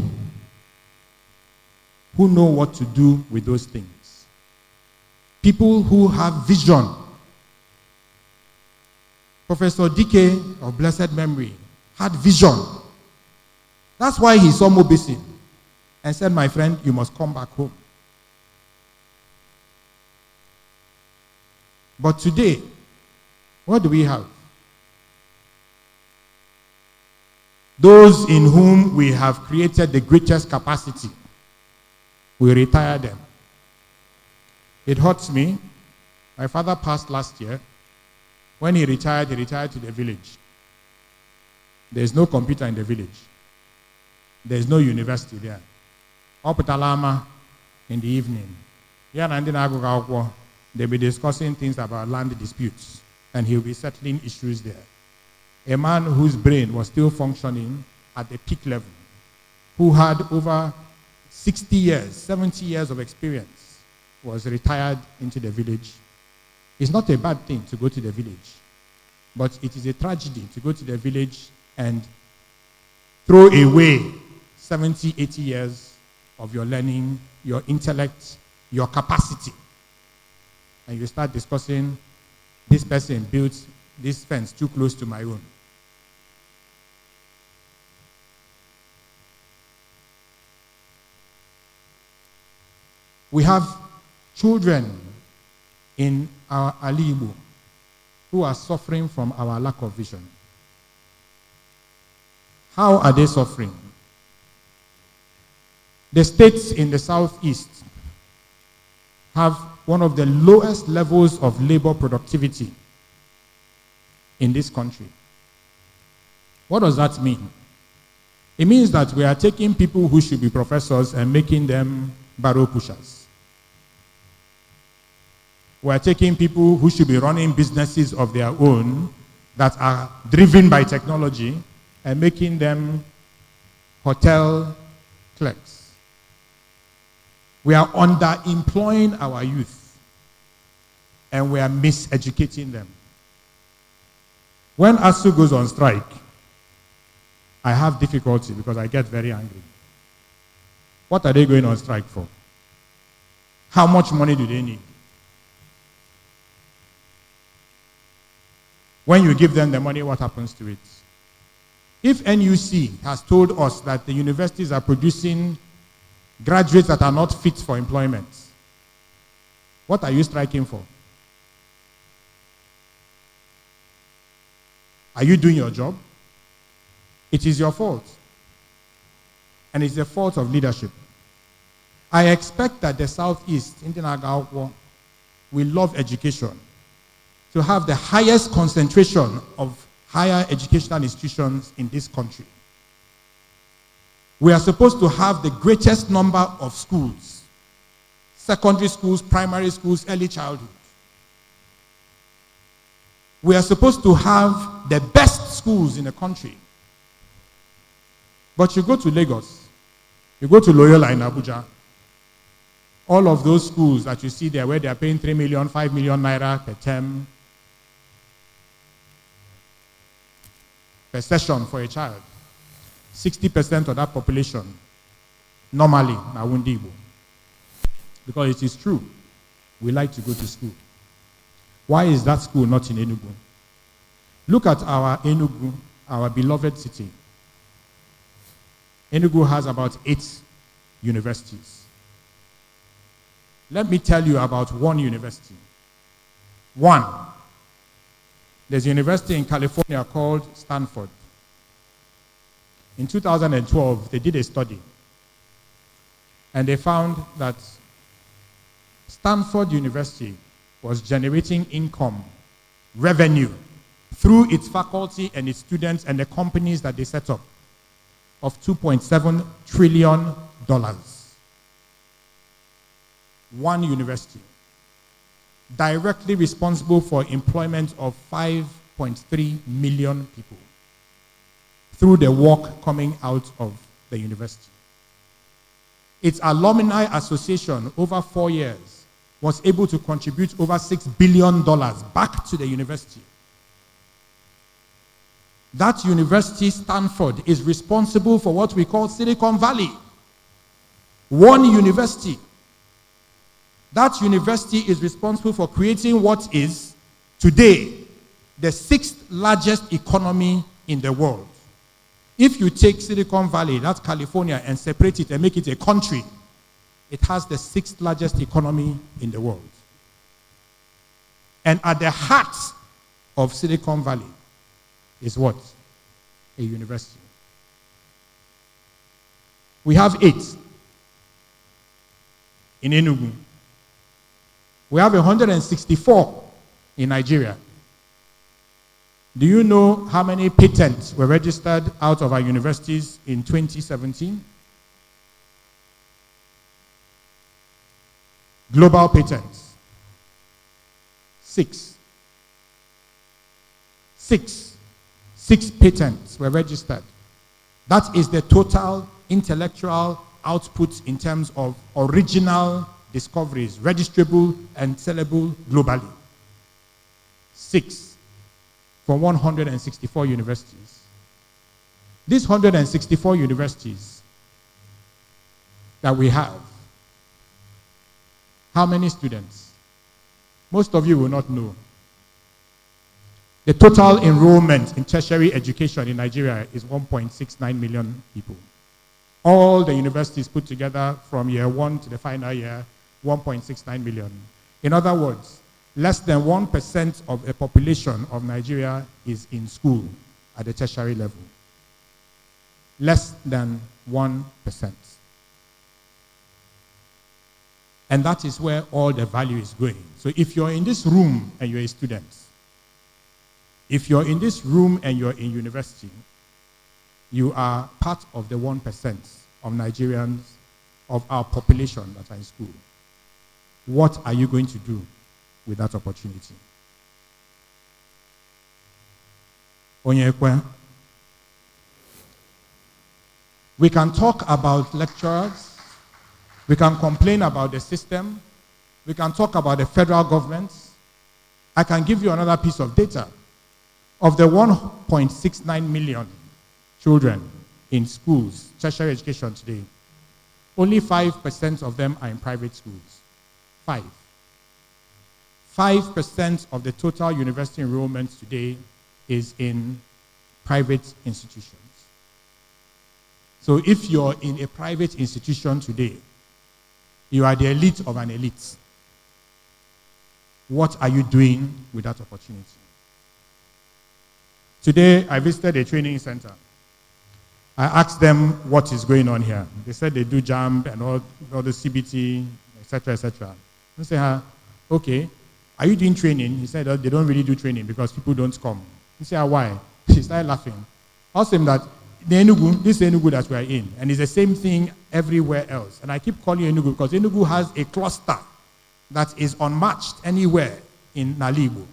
who know what to do with those things. People who have vision. Professor Dike of blessed memory had vision. That's why he saw Mobisin and said, my friend, you must come back home. But today, what do we have? Those in whom we have created the greatest capacity, we retire them. It hurts me. My father passed last year. When he retired to the village. There's no computer in the village. There's no university there. Oputalama in the evening. They'll be discussing things about land disputes, and he'll be settling issues there. A man whose brain was still functioning at the peak level, who had over 60 years, 70 years of experience, was retired into the village. It's not a bad thing to go to the village, but it is a tragedy to go to the village and throw away 70, 80 years of your learning, your intellect, your capacity. And you start discussing, this person built this fence too close to my own. We have children in our Ali Igbo who are suffering from our lack of vision. How are they suffering? The states in the southeast have one of the lowest levels of labor productivity in this country. What does that mean? It means that we are taking people who should be professors and making them barrow pushers. We are taking people who should be running businesses of their own that are driven by technology and making them hotel clerks. We are underemploying our youth, and we are miseducating them. When ASU goes on strike, I have difficulty because I get very angry. What are they going on strike for? How much money do they need? When you give them the money, what happens to it? If NUC has told us that the universities are producing graduates that are not fit for employment, what are you striking for? Are you doing your job? It is your fault. And it's the fault of leadership. I expect that the Southeast, will love education, to have the highest concentration of higher educational institutions in this country. We are supposed to have the greatest number of schools, secondary schools, primary schools, early childhood. We are supposed to have the best schools in the country. But you go to Lagos, you go to Loyola in Abuja, all of those schools that you see there where they are paying 3 million, 5 million naira per term, per session for a child, 60% of that population normally na Ndigbo. Because it is true, we like to go to school. Why is that school not in Enugu? Look at our Enugu, our beloved city. Enugu has about 8 universities. Let me tell you about one university. One, there's a university in California called Stanford. In 2012, they did a study, and they found that Stanford University was generating income, revenue, through its faculty and its students and the companies that they set up, of $2.7 trillion. One university, directly responsible for employment of 5.3 million people through the work coming out of the university. Its alumni association, over 4 years, was able to contribute over $6 billion back to the university. That university, Stanford, is responsible for what we call Silicon Valley. One university. That university is responsible for creating what is, today, the 6th largest economy in the world. If you take Silicon Valley, that's California, and separate it and make it a country, it has the 6th largest economy in the world. And at the heart of Silicon Valley is what? A university. We have 8 in Enugu. We have 164 in Nigeria. Do you know how many patents were registered out of our universities in 2017? Global patents. 6. 6 patents were registered. That is the total intellectual output in terms of original discoveries, registrable and sellable globally. 6 from 164 universities. These 164 universities that we have, how many students? Most of you will not know. The total enrollment in tertiary education in Nigeria is 1.69 million people. All the universities put together from year 1 to the final year, 1.69 million. In other words, less than 1% of the population of Nigeria is in school at the tertiary level. Less than 1%. And that is where all the value is going. So if you're in this room and you're a student, if you're in this room and you're in university, you are part of the 1% of Nigerians, of our population that are in school. What are you going to do with that opportunity? ONYE EKWE. We can talk about lecturers. We can complain about the system. We can talk about the federal government. I can give you another piece of data. Of the 1.69 million children in schools, tertiary education today, only 5% of them are in private schools. 5% of the total university enrollment today is in private institutions. So if you're in a private institution today, you are the elite of an elite. What are you doing with that opportunity? Today, I visited a training center. I asked them what is going on here. They said they do JAMB and all the CBT, etc., etc. I said, okay, are you doing training? He said, they don't really do training because people don't come. He said, why? She started laughing. I asked him that this Enugu that we are in, and it's the same thing everywhere else. And I keep calling Enugu because Enugu has a cluster that is unmatched anywhere in Ndigbo.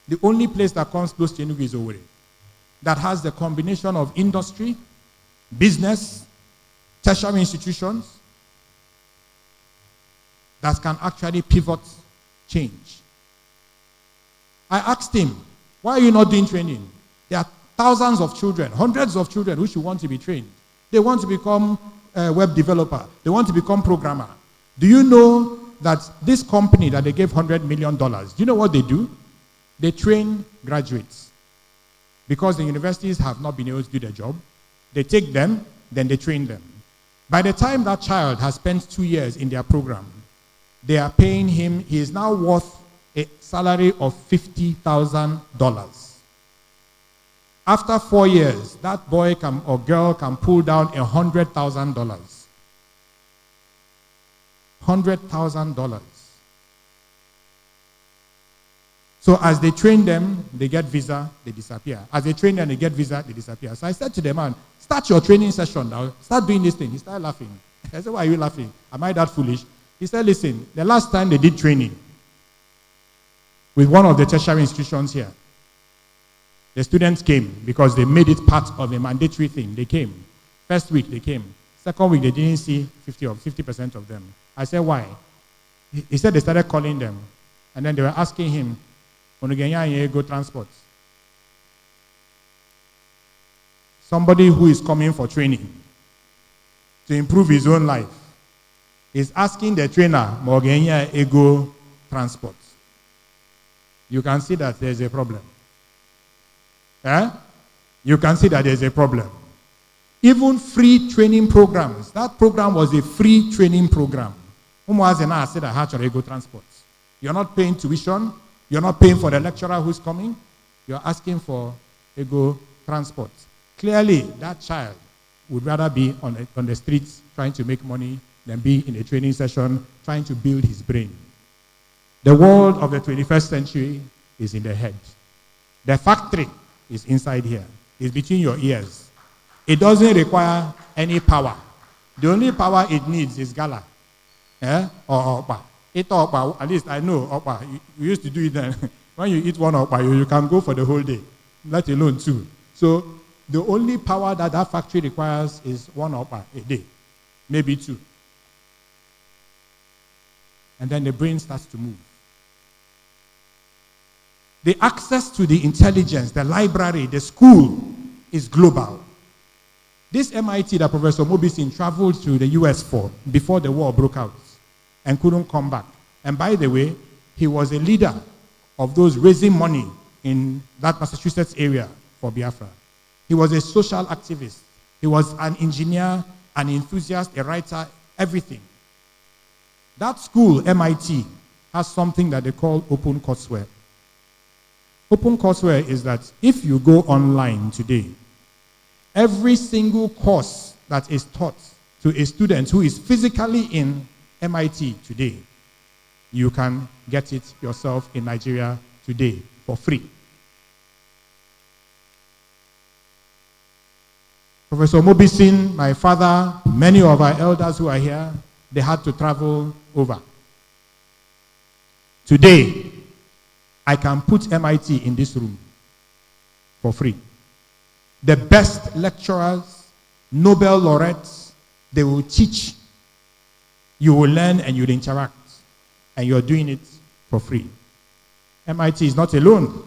The only place that comes close to Enugu is Owerri, that has the combination of industry, business, tertiary institutions that can actually pivot change. I asked him, why are you not doing training? There are thousands of children, hundreds of children who should want to be trained. They want to become a web developer. They want to become programmer. Do you know that this company that they gave $100 million, do you know what they do? They train graduates. Because the universities have not been able to do their job, they take them, then they train them. By the time that child has spent 2 years in their program, they are paying him, he is now worth a salary of $50,000. After 4 years, that boy or girl can pull down $100,000. $100,000. So as they train them, they get visa, they disappear. As they train them, they get visa, they disappear. So I said to the man, start your training session now. Start doing this thing. He started laughing. I said, why are you laughing? Am I that foolish? He said, listen, the last time they did training with one of the tertiary institutions here, the students came because they made it part of a mandatory thing. They came. First week, they came. Second week, they didn't see 50% of them. I said, why? He said they started calling them. And then they were asking him, go transport. Somebody who is coming for training to improve his own life is asking the trainer, Mogenya ego transport. You can see that there's a problem. You can see that there's a problem. Even free training programs. That program was a free training program. Said I had ego transport. You're not paying tuition. You're not paying for the lecturer who's coming. You're asking for ego transport. Clearly, that child would rather be on the streets trying to make money than be in a training session trying to build his brain. The world of the 21st century is in the head. The factory is inside here. It's between your ears. It doesn't require any power. The only power it needs is gala. Or okpa. Eat okpa, at least I know okpa. You used to do it then. When you eat one okpa, you can go for the whole day, let alone two. So the only power that that factory requires is one okpa a day, maybe two. And then the brain starts to move. The access to the intelligence, the library, the school is global. This MIT that Professor Mobisin traveled to the US for before the war broke out and couldn't come back. And by the way, he was a leader of those raising money in that Massachusetts area for Biafra. He was a social activist. He was an engineer, an enthusiast, a writer, everything. That school, MIT, has something that they call open courseware. Open courseware is that if you go online today, every single course that is taught to a student who is physically in MIT today, you can get it yourself in Nigeria today for free. Professor Mobisin, my father, many of our elders who are here, they had to travel over. Today, I can put MIT in this room for free. The best lecturers, Nobel laureates, they will teach, you will learn and you'll interact, and you're doing it for free. MIT is not alone.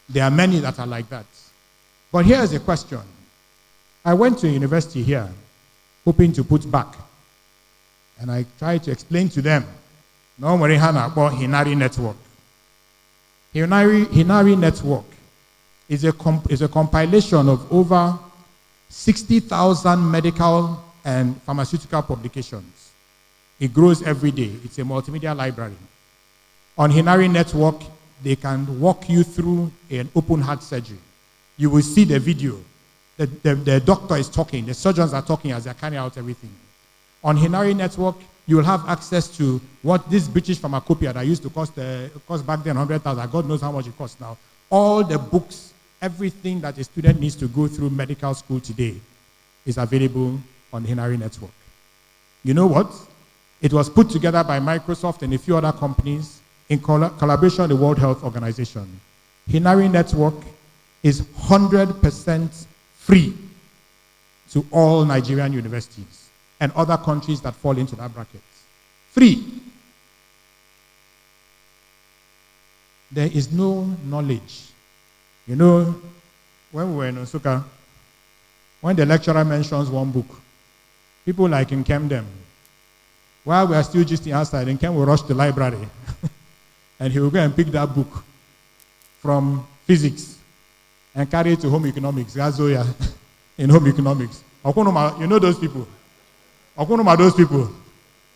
There are many that are like that. But here's a question. I went to a university here, hoping to put back, and I tried to explain to them, no Marihana about Hinari Network. Hinari Network is a compilation of over 60,000 medical and pharmaceutical publications. It grows every day. It's a multimedia library. On Hinari Network, they can walk you through an open heart surgery. You will see the video The doctor is talking, the surgeons are talking as they're carrying out everything. On Hinari Network, you will have access to what this British pharmacopoeia that used to cost back then 100,000, God knows how much it costs now. All the books, everything that a student needs to go through medical school today is available on Hinari Network. You know what? It was put together by Microsoft and a few other companies in collaboration with the World Health Organization. Hinari Network is 100% free to all Nigerian universities and other countries that fall into that bracket. Free. There is no knowledge. You know, when we were in Nsukka, when the lecturer mentions one book, people like Nkemdem, while we are still just outside, Nkem will rush to the library and he will go and pick that book from physics and carry it to home economics, Gazoya, in home economics. You know those people? Those people,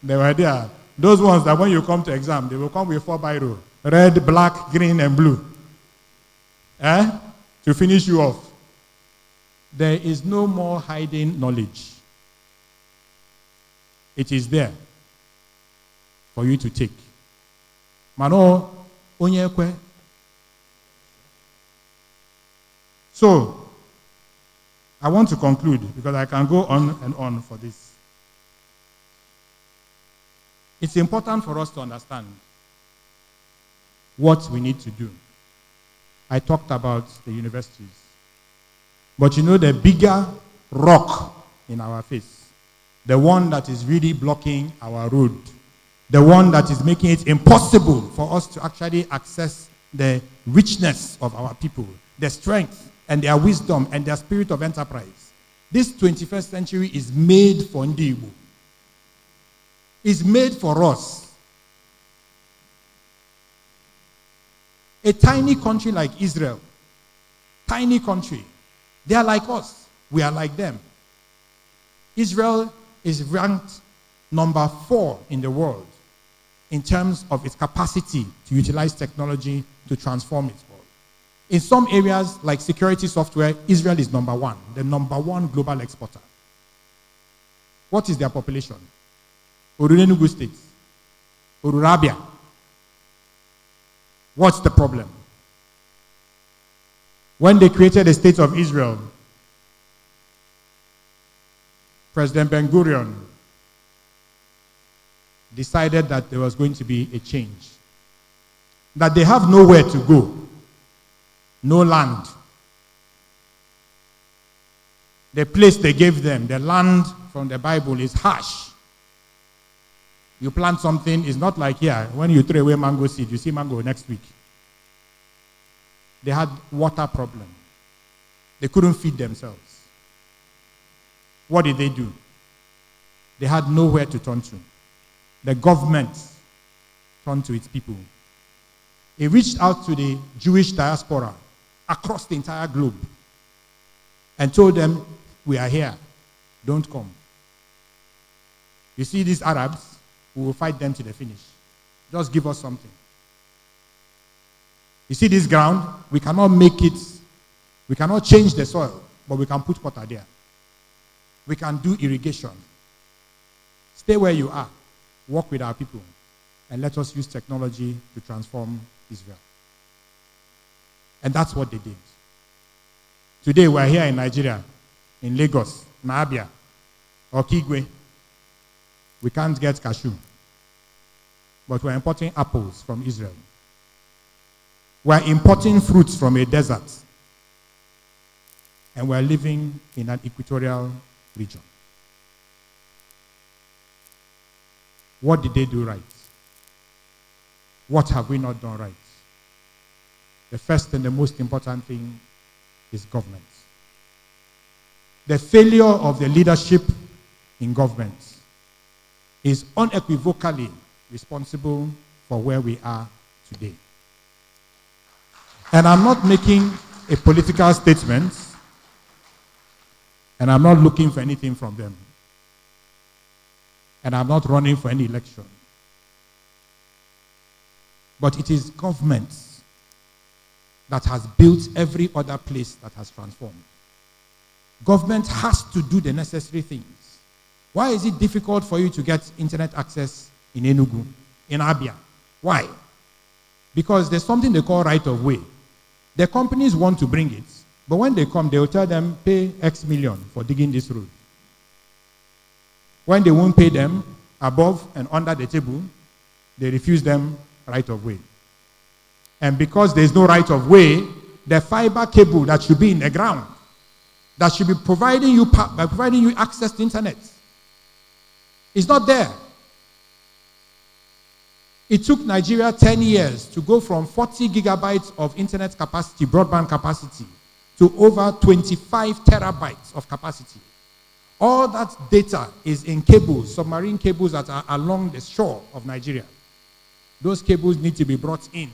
they were there. Those ones that when you come to exam, they will come with 4 biro, red, black, green, and blue. To finish you off. There is no more hiding knowledge. It is there for you to take. Mano, ONYE. So, I want to conclude because I can go on and on for this. It's important for us to understand what we need to do. I talked about the universities. But you know the bigger rock in our face, the one that is really blocking our road, the one that is making it impossible for us to actually access the richness of our people, their strength and their wisdom and their spirit of enterprise. This 21st century is made for Ndigbo. It's made for us. A tiny country like Israel, tiny country, they are like us. We are like them. Israel is ranked number 4 in the world in terms of its capacity to utilize technology to transform its world. In some areas, like security software, Israel is number 1, the number 1 global exporter. What is their population? Orunenugu State, Orurabia. What's the problem? When they created the state of Israel, President Ben-Gurion decided that there was going to be a change. That they have nowhere to go, no land. The place they gave them, the land from the Bible, is harsh. You plant something, it's not like here. When you throw away mango seed, you see mango next week. They had water problem. They couldn't feed themselves. What did they do? They had nowhere to turn to. The government turned to its people. It reached out to the Jewish diaspora across the entire globe and told them, we are here. Don't come. You see these Arabs? We will fight them to the finish. Just give us something. You see this ground? We cannot make it, we cannot change the soil, but we can put water there. We can do irrigation. Stay where you are. Work with our people. And let us use technology to transform Israel. And that's what they did. Today we're here in Nigeria, in Lagos, Abia, or EKWE. We can't get cashew. But we're importing apples from Israel. We're importing fruits from a desert. And we're living in an equatorial region. What did they do right? What have we not done right? The first and the most important thing is government. The failure of the leadership in government is unequivocally responsible for where we are today. And I'm not making a political statement, and I'm not looking for anything from them. And I'm not running for any election. But it is government that has built every other place that has transformed. Government has to do the necessary things. Why is it difficult for you to get internet access in Enugu, in Abia? Why? Because there's something they call right of way. The companies want to bring it, but when they come, they will tell them, pay X million for digging this road. When they won't pay them above and under the table, they refuse them right of way. And because there's no right of way, the fiber cable that should be in the ground, that should be providing you access to internet, is not there. It took Nigeria 10 years to go from 40 gigabytes of internet capacity, broadband capacity, to over 25 terabytes of capacity. All that data is in cables, submarine cables that are along the shore of Nigeria. Those cables need to be brought in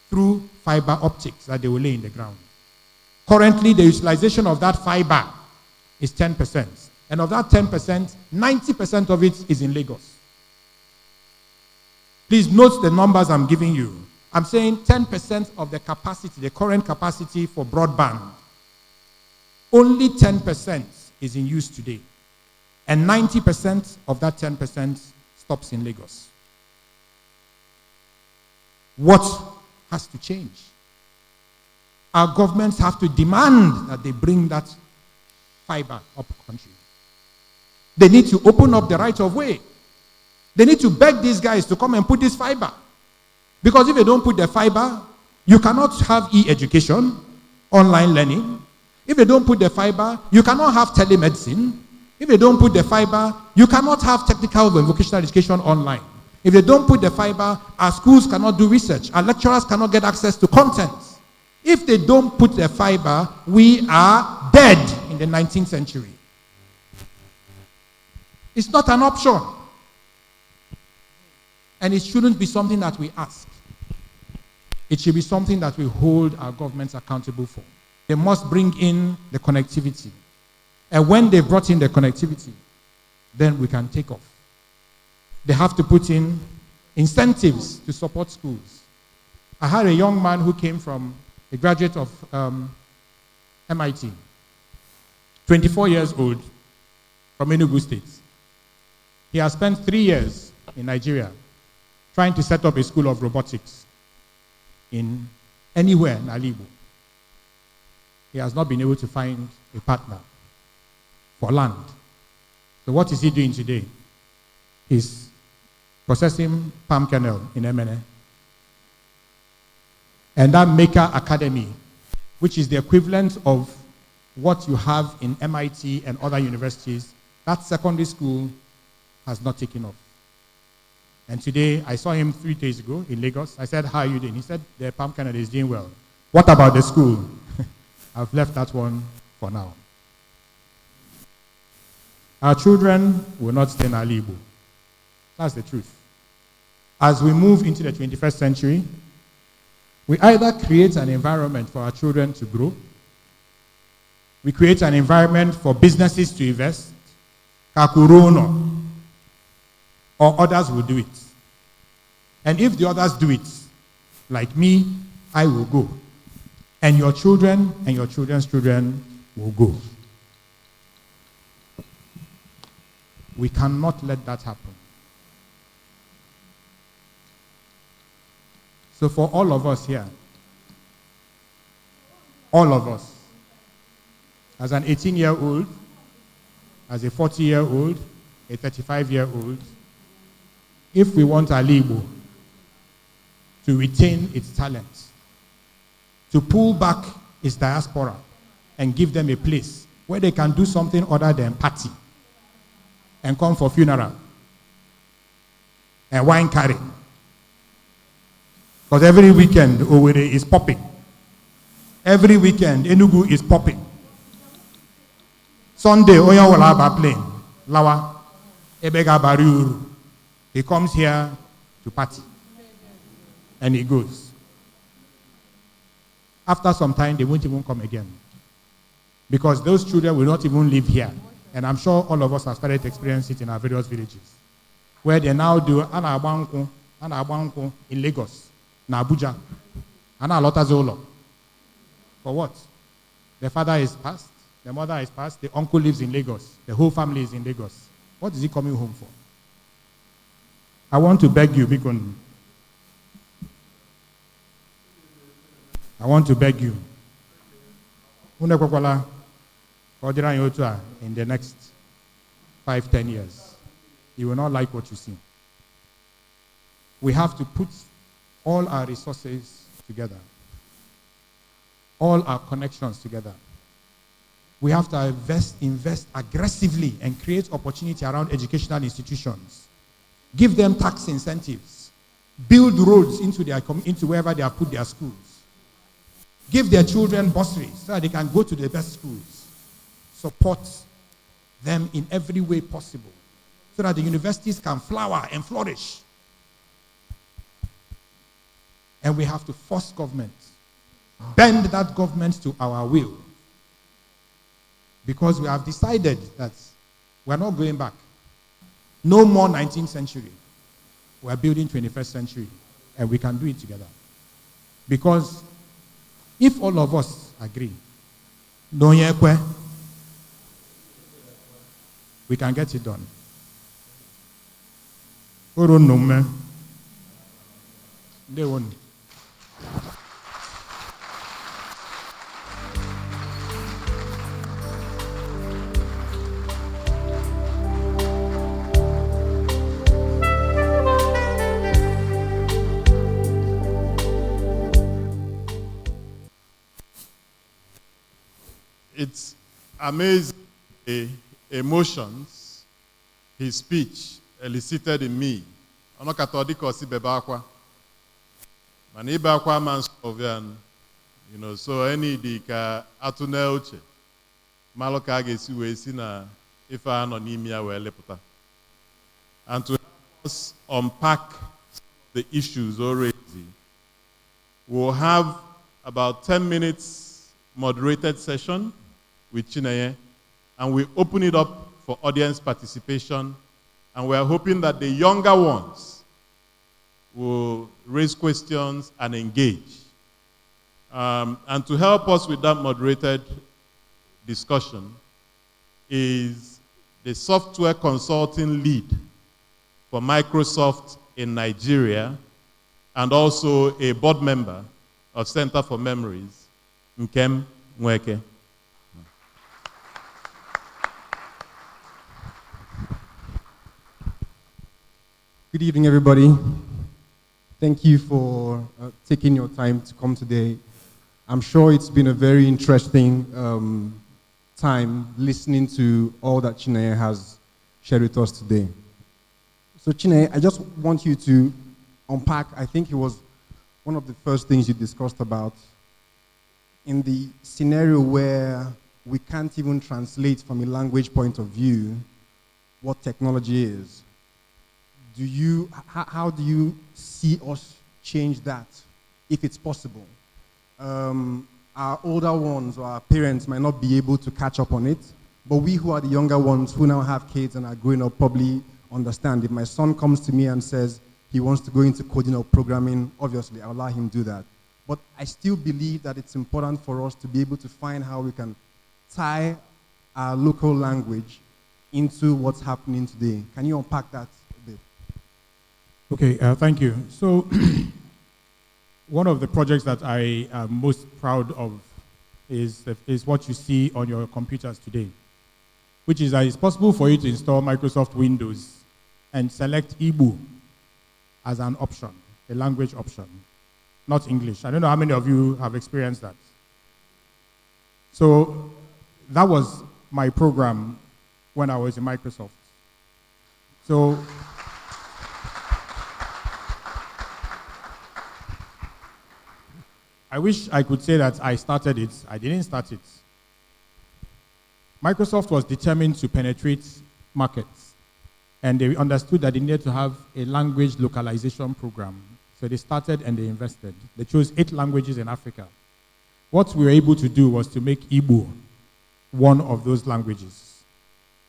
through fiber optics that they will lay in the ground. Currently, the utilization of that fiber is 10%. And of that 10%, 90% of it is in Lagos. Please note the numbers I'm giving you. I'm saying 10% of the capacity, the current capacity for broadband, only 10% is in use today. And 90% of that 10% stops in Lagos. What has to change? Our governments have to demand that they bring that fiber up country. They need to open up the right of way. They need to beg these guys to come and put this fiber. Because if they don't put the fiber, you cannot have e-education, online learning. If they don't put the fiber, you cannot have telemedicine. If they don't put the fiber, you cannot have technical and vocational education online. If they don't put the fiber, our schools cannot do research. Our lecturers cannot get access to content. If they don't put the fiber, we are dead in the 19th century. It's not an option. And it shouldn't be something that we ask. It should be something that we hold our governments accountable for. They must bring in the connectivity. And when they brought in the connectivity, then we can take off. They have to put in incentives to support schools. I had a young man who came from a graduate of MIT, 24 years old, from Enugu State. He has spent 3 years in Nigeria trying to set up a school of robotics in anywhere in Ndigbo. He has not been able to find a partner for land. So what is he doing today? He's processing palm kernel in MNA. And that Maker Academy, which is the equivalent of what you have in MIT and other universities, that secondary school has not taken off. And today, I saw him 3 days ago in Lagos. I said, how are you doing? He said, the palm kernel is doing well. What about the school? I've left that one for now. Our children will not stay in Ndigbo. That's the truth. As we move into the 21st century, we either create an environment for our children to grow, we create an environment for businesses to invest, Kakurono, or others will do it. And if the others do it, like me, I will go. And your children and your children's children will go. We cannot let that happen. So for all of us here, all of us, as an 18-year-old, as a 40-year-old, a 35-year-old, if we want Ndigbo to retain its talents, to pull back its diaspora and give them a place where they can do something other than party and come for funeral and wine carry. Because every weekend, Owerri is popping. Every weekend, Enugu is popping. Sunday, Oya Walaba plane, Lawa, Ebega Bariuru. He comes here to party. And he goes. After some time, they won't even come again. Because those children will not even live here. And I'm sure all of us have started to experience it in our various villages. Where they now do Ana Abanku in Lagos, na Abuja, Ana Lotazolo. For what? The father is passed, The mother is passed, the uncle lives in Lagos, the whole family is in Lagos. What is he coming home for? I want to beg you, Bikon. I want to beg you. In the next 5-10 years, you will not like what you see. We have to put all our resources together, all our connections together. We have to invest aggressively and create opportunity around educational institutions. Give them tax incentives. Build roads into wherever they have put their schools. Give their children bursaries so that they can go to the best schools. Support them in every way possible so that the universities can flower and flourish. And we have to force government, bend that government to our will. Because we have decided that we are not going back. No more 19th century. We are building 21st century, and we can do it together. Because if all of us agree, ONYE, we can get it done. They won't. It's amazing the emotions his speech elicited in me. I'm not Catholic or Sibebakwa. Man, Ibakwa man Sovian, so any dika atunelche. Maloka gesi we na if I anonymia we leputa. And to help us unpack the issues already, we'll have about 10 minutes moderated session with CHINENYE, and we open it up for audience participation, and we are hoping that the younger ones will raise questions and engage. And to help us with that moderated discussion is the software consulting lead for Microsoft in Nigeria, and also a board member of Center for Memories, Nkata. Good evening, everybody. Thank you for taking your time to come today. I'm sure it's been a very interesting time listening to all that CHINENYE has shared with us today. So CHINENYE, I just want you to unpack, I think it was one of the first things you discussed about, in the scenario where we can't even translate from a language point of view what technology is. How do you see us change that, if it's possible? Our older ones or our parents might not be able to catch up on it, but we who are the younger ones who now have kids and are growing up probably understand. If my son comes to me and says he wants to go into coding or programming, obviously I'll allow him to do that. But I still believe that it's important for us to be able to find how we can tie our local language into what's happening today. Can you unpack that a bit? Okay, thank you. So one of the projects that I am most proud of is what you see on your computers today, which is that it's possible for you to install Microsoft Windows and select Igbo as an option, a language option, not English. I don't know how many of you have experienced that. So that was my program when I was in Microsoft. So I wish I could say that I started it. I didn't start it. Microsoft was determined to penetrate markets, and they understood that they needed to have a language localization program. So they started and they invested. They chose 8 languages in Africa. What we were able to do was to make Igbo one of those languages,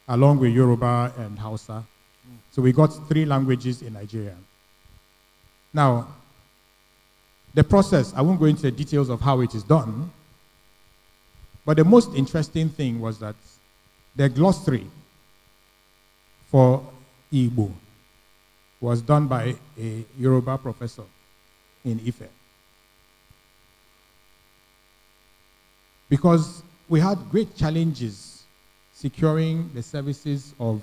along with Yoruba and Hausa. So we got 3 languages in Nigeria. Now, the process, I won't go into the details of how it is done, But the most interesting thing was that the glossary for Igbo was done by a Yoruba professor in Ife. Because we had great challenges securing the services of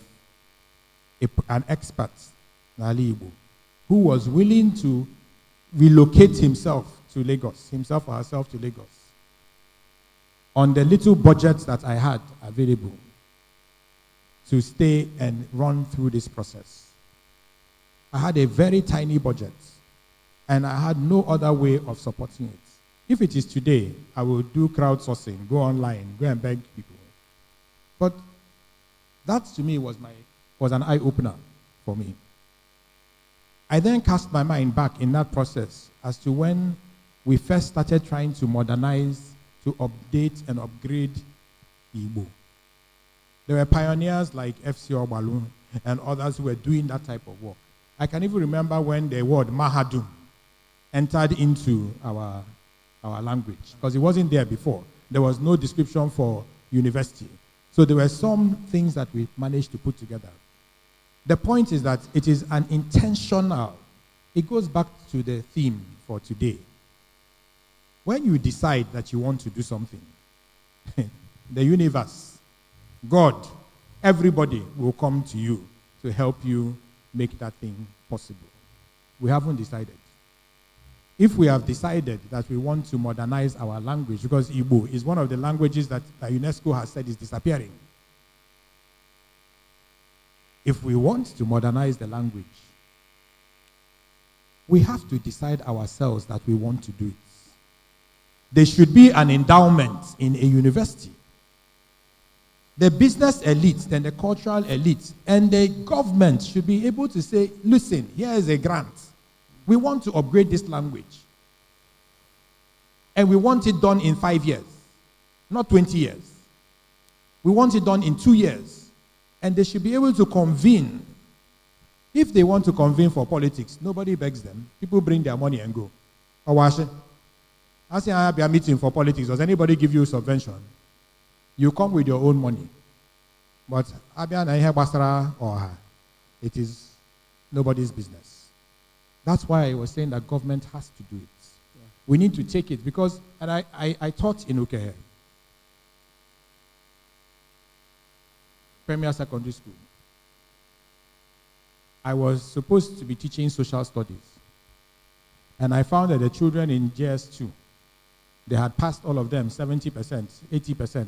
an expert, Nali Igbo, who was willing to relocate himself to Lagos, himself or herself to Lagos, on the little budget that I had available to stay and run through this process. I had a very tiny budget, and I had no other way of supporting it. If it is today, I will do crowdsourcing, go online, go and beg people. But that to me was an eye-opener for me. I then cast my mind back in that process as to when we first started trying to modernize, to update and upgrade Igbo. There were pioneers like F.C. Obalu and others who were doing that type of work. I can even remember when the word Mahadum entered into our language, because it wasn't there before. There was no description for university. So there were some things that we managed to put together. The point is that it is an intentional, it goes back to the theme for today. When you decide that you want to do something, the universe, God, everybody will come to you to help you make that thing possible. We haven't decided. If we have decided that we want to modernize our language, because Igbo is one of the languages that UNESCO has said is disappearing. If we want to modernize the language, we have to decide ourselves that we want to do it. There should be an endowment in a university. The business elite, then the cultural elite, and the government should be able to say, listen, here is a grant. We want to upgrade this language. And we want it done in 5 years, not 20 years. We want it done in 2 years. And they should be able to convene. If they want to convene for politics, nobody begs them. People bring their money and go. Owashi, I say I have a meeting for politics. Does anybody give you subvention? You come with your own money. But it is nobody's business. That's why I was saying that government has to do it. Yeah. We need to take it because, and I taught in Ukehe, Premier Secondary School. I was supposed to be teaching social studies. And I found that the children in JS2, they had passed all of them, 70%, 80%.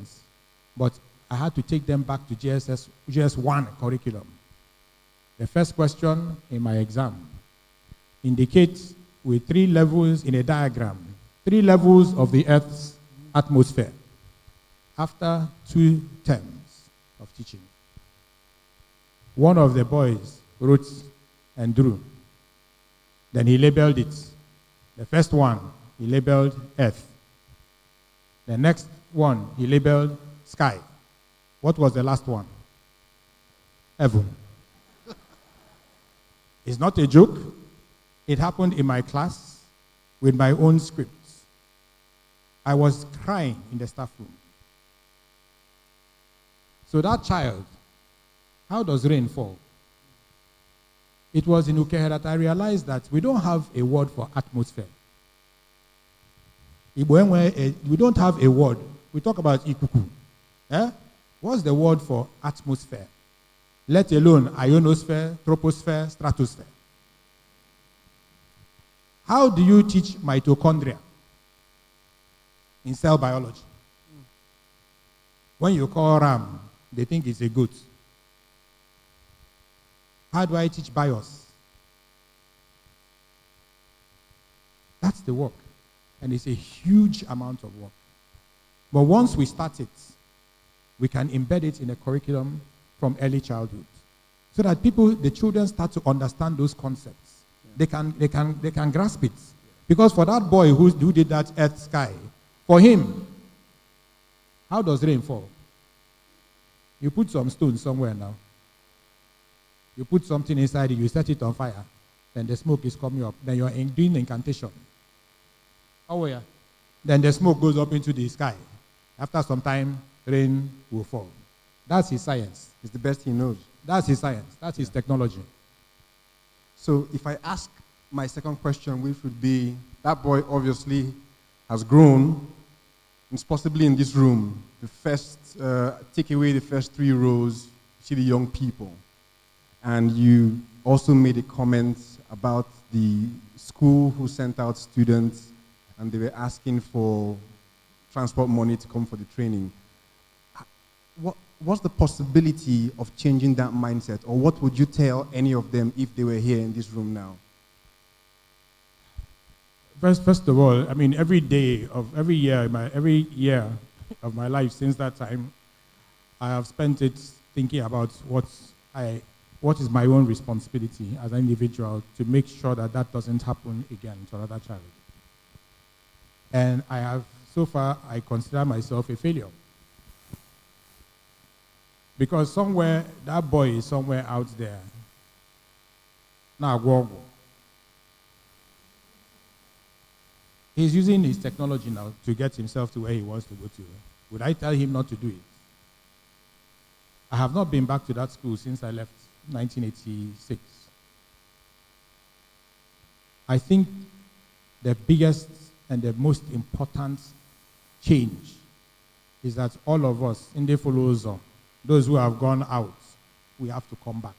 But I had to take them back to JS1 curriculum. The first question in my exam indicates with 3 levels in a diagram, 3 levels of the Earth's atmosphere after 2 terms of teaching. One of the boys wrote and drew. Then he labeled it. The first one, he labeled Earth. The next one, he labeled sky. What was the last one? Heaven. It's not a joke. It happened in my class with my own scripts. I was crying in the staff room. So that child, how does rain fall? It was in Ukehe that I realized that we don't have a word for atmosphere. We don't have a word. We talk about ikuku. Eh? What's the word for atmosphere? Let alone ionosphere, troposphere, stratosphere. How do you teach mitochondria in cell biology? When you call ram, they think it's a goat. How do I teach BIOS? That's the work. And it's a huge amount of work. But once we start it, we can embed it in a curriculum from early childhood. So that the children start to understand those concepts. Yeah. They can grasp it. Because for that boy who did that earth sky, for him, how does rain fall? You put some stones somewhere now. You put something inside it, you set it on fire, then the smoke is coming up. Then you're doing incantation. Oh yeah. Then the smoke goes up into the sky. After some time, rain will fall. That's his science. It's the best he knows. That's his science. That's his technology. So if I ask my second question, which would be, that boy obviously has grown, it's possibly in this room, the first, take away the first 3 rows, see the young people. And you also made a comment about the school who sent out students and they were asking for transport money to come for the training. What's the possibility of changing that mindset? Or what would you tell any of them if they were here in this room now? First of all, I mean, every year of my life since that time, I have spent it thinking about what is my own responsibility as an individual to make sure that that doesn't happen again to another child. And so far, I consider myself a failure. Because that boy is somewhere out there. Now, he's using his technology now to get himself to where he wants to go to. Would I tell him not to do it? I have not been back to that school since I left 1986. I think the biggest and the most important change is that all of us, in the followers, those who have gone out, we have to come back.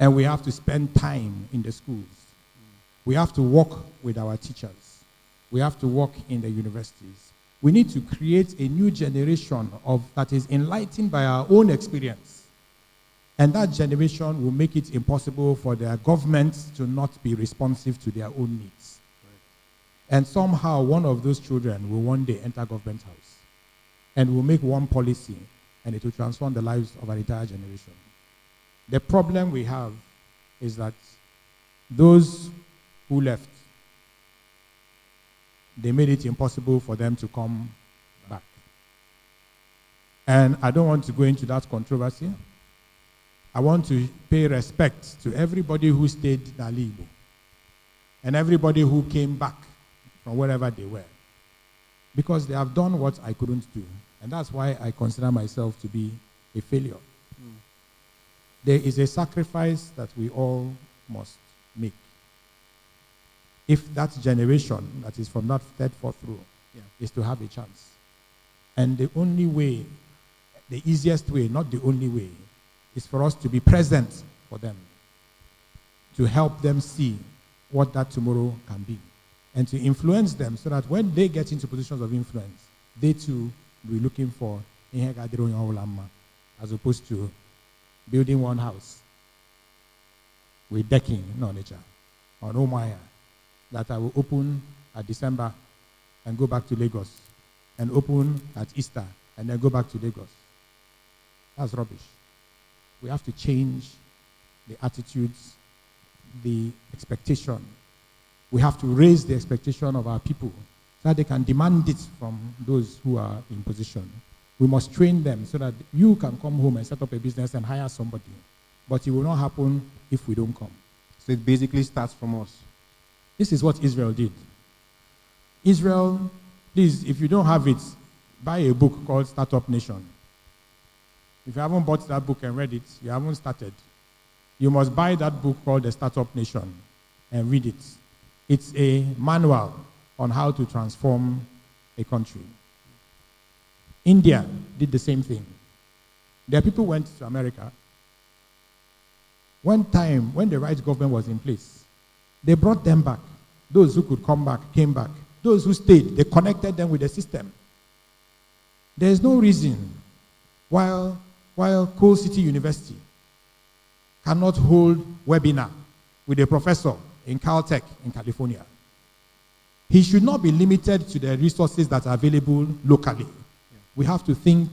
And we have to spend time in the schools. We have to work with our teachers. We have to work in the universities. We need to create a new generation that is enlightened by our own experience. And that generation will make it impossible for their governments to not be responsive to their own needs. Right. And somehow one of those children will one day enter government house and will make one policy and it will transform the lives of an entire generation. The problem we have is that those who left, they made it impossible for them to come back. And I don't want to go into that controversy. I want to pay respect to everybody who stayed in Ndigbo and everybody who came back from wherever they were, because they have done what I couldn't do. And that's why I consider myself to be a failure. There is a sacrifice that we all must make. If that generation that is from that 3rd, 4th row is to have a chance. And the only way, the easiest way, not the only way, is for us to be present for them, to help them see what that tomorrow can be, and to influence them so that when they get into positions of influence, they too will be looking for as opposed to building one house with decking, nature, on ONYE, that I will open at December and go back to Lagos, and open at Easter and then go back to Lagos. That's rubbish. We have to change the attitudes, the expectation. We have to raise the expectation of our people so that they can demand it from those who are in position. We must train them so that you can come home and set up a business and hire somebody. But it will not happen if we don't come. So it basically starts from us. This is what Israel did. Israel, please, if you don't have it, buy a book called Startup Nation. If you haven't bought that book and read it, you haven't started. You must buy that book called The Startup Nation and read it. It's a manual on how to transform a country. India did the same thing. Their people went to America. One time, when the right government was in place, they brought them back. Those who could come back, came back. Those who stayed, they connected them with the system. There is no reason while Coal City University cannot hold webinar with a professor in Caltech in California. He should not be limited to the resources that are available locally. We have to think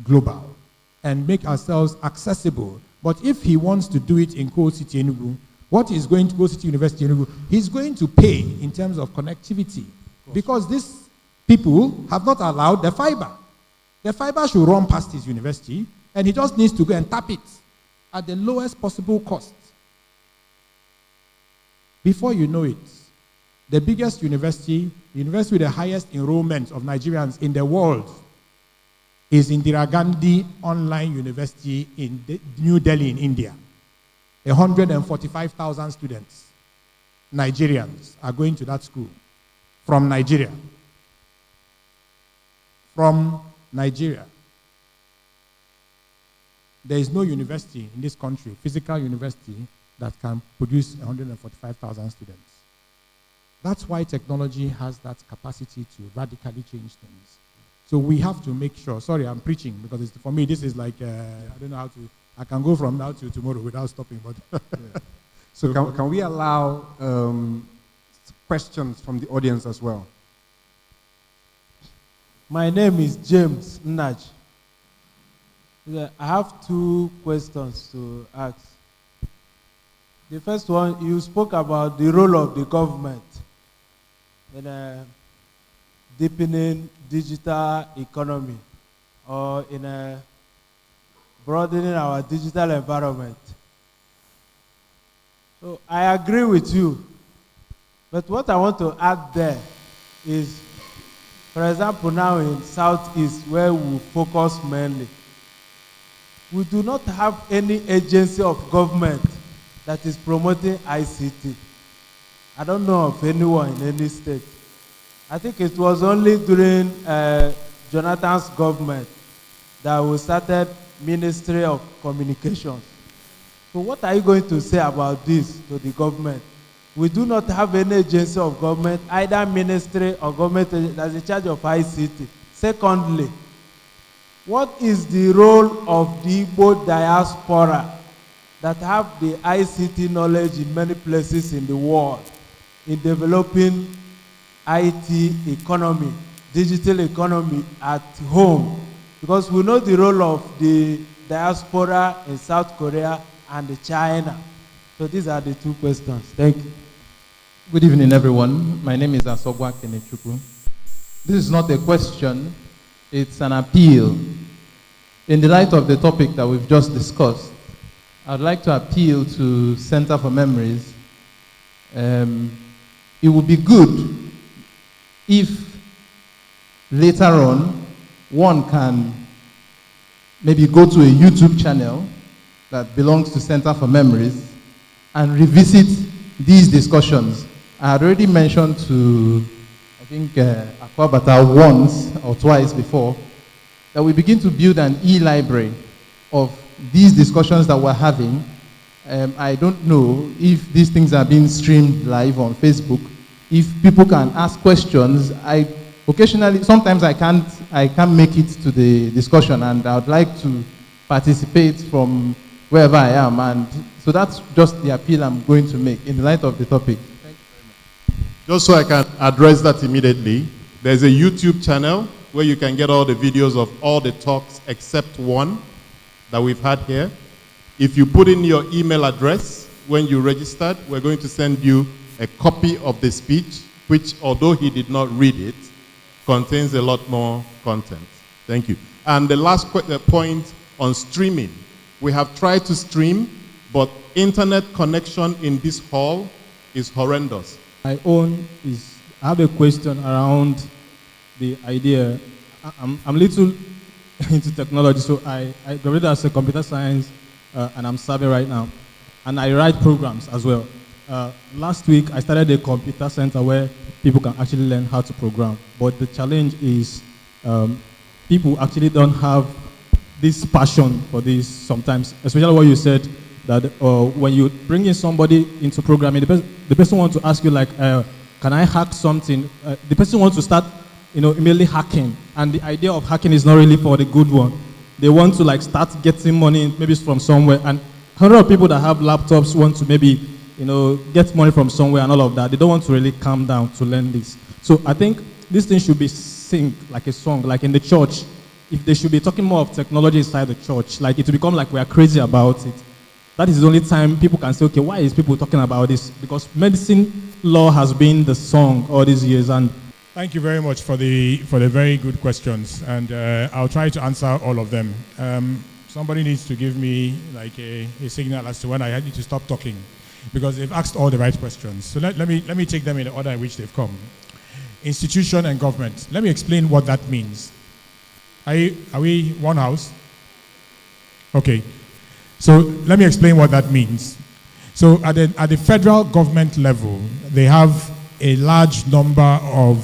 global and make ourselves accessible. But if he wants to do it in Coal City Enugu, what is going to Coal City University Enugu? He's going to pay in terms of connectivity, because these people have not allowed the fiber. The fiber should run past his university, and he just needs to go and tap it at the lowest possible cost. Before you know it, The biggest university, the university with the highest enrollment of Nigerians in the world, is Indira Gandhi Online University in New Delhi in India. 145,000 students, Nigerians, are going to that school from Nigeria. From Nigeria. There is no university in this country, physical university, that can produce 145,000 students. That's why technology has that capacity to radically change things. So we have to make sure, sorry, I'm preaching, because for me, this is like, I don't know how to, I can go from now to tomorrow without stopping, but. Yeah. So can we allow questions from the audience as well? My name is James Nnaj. I have two questions to ask. The first one, you spoke about the role of the government in deepening digital economy or in broadening our digital environment. So I agree with you. But what I want to add there is, for example, now in Southeast, where we focus mainly, we do not have any agency of government that is promoting ICT. I don't know of anyone in any state. I think it was only during Jonathan's government that we started Ministry of Communications. So what are you going to say about this to the government? We do not have any agency of government, either ministry or government that's in charge of ICT. Secondly, what is the role of the Igbo diaspora that have the ICT knowledge in many places in the world in developing IT economy, digital economy at home? Because we know the role of the diaspora in South Korea and China. So these are the two questions. Thank you. Good evening, everyone. My name is Asogwa Kenechukwu. This is not a question, it's an appeal. In the light of the topic that we've just discussed, I'd like to appeal to Center for Memories. It would be good if later on one can maybe go to a YouTube channel that belongs to Center for Memories and revisit these discussions. I had already mentioned to, I think, Akwabata once or twice before, that we begin to build an e-library of these discussions that we're having. I don't know if these things are being streamed live on Facebook. If people can ask questions, occasionally, sometimes I can't make it to the discussion, and I would like to participate from wherever I am. And so that's just the appeal I'm going to make in the light of the topic. Thank you very much. Just so I can address that immediately, there's a YouTube channel where you can get all the videos of all the talks except one that we've had here. If you put in your email address when you registered, we're going to send you a copy of the speech, which, although he did not read it, contains a lot more content. Thank you. And the last point on streaming. We have tried to stream, but internet connection in this hall is horrendous. I have a question around the idea. I'm little into technology, so I graduated as a computer science, and I'm serving right now. And I write programs as well. Last week, I started a computer center where people can actually learn how to program. But the challenge is people actually don't have this passion for this sometimes, especially what you said, that when you bring in somebody into programming, the person wants to ask you like, can I hack something? The person wants to start, immediately hacking. And the idea of hacking is not really for the good one. They want to like start getting money maybe from somewhere. And a lot of people that have laptops want to maybe, get money from somewhere and all of that. They don't want to really calm down to learn this. So I think this thing should be sing like a song, like in the church. If they should be talking more of technology inside the church, like it will become like we are crazy about it. That is the only time people can say, okay, why is people talking about this? Because medicine law has been the song all these years. And thank you very much for the very good questions, and I'll try to answer all of them. Somebody needs to give me like a signal as to when I need to stop talking. because they've asked all the right questions. So let me take them in the order in which they've come. Institution and government. Let me explain what that means. Are we one house? Okay. So let me explain what that means. So at the federal government level, they have a large number of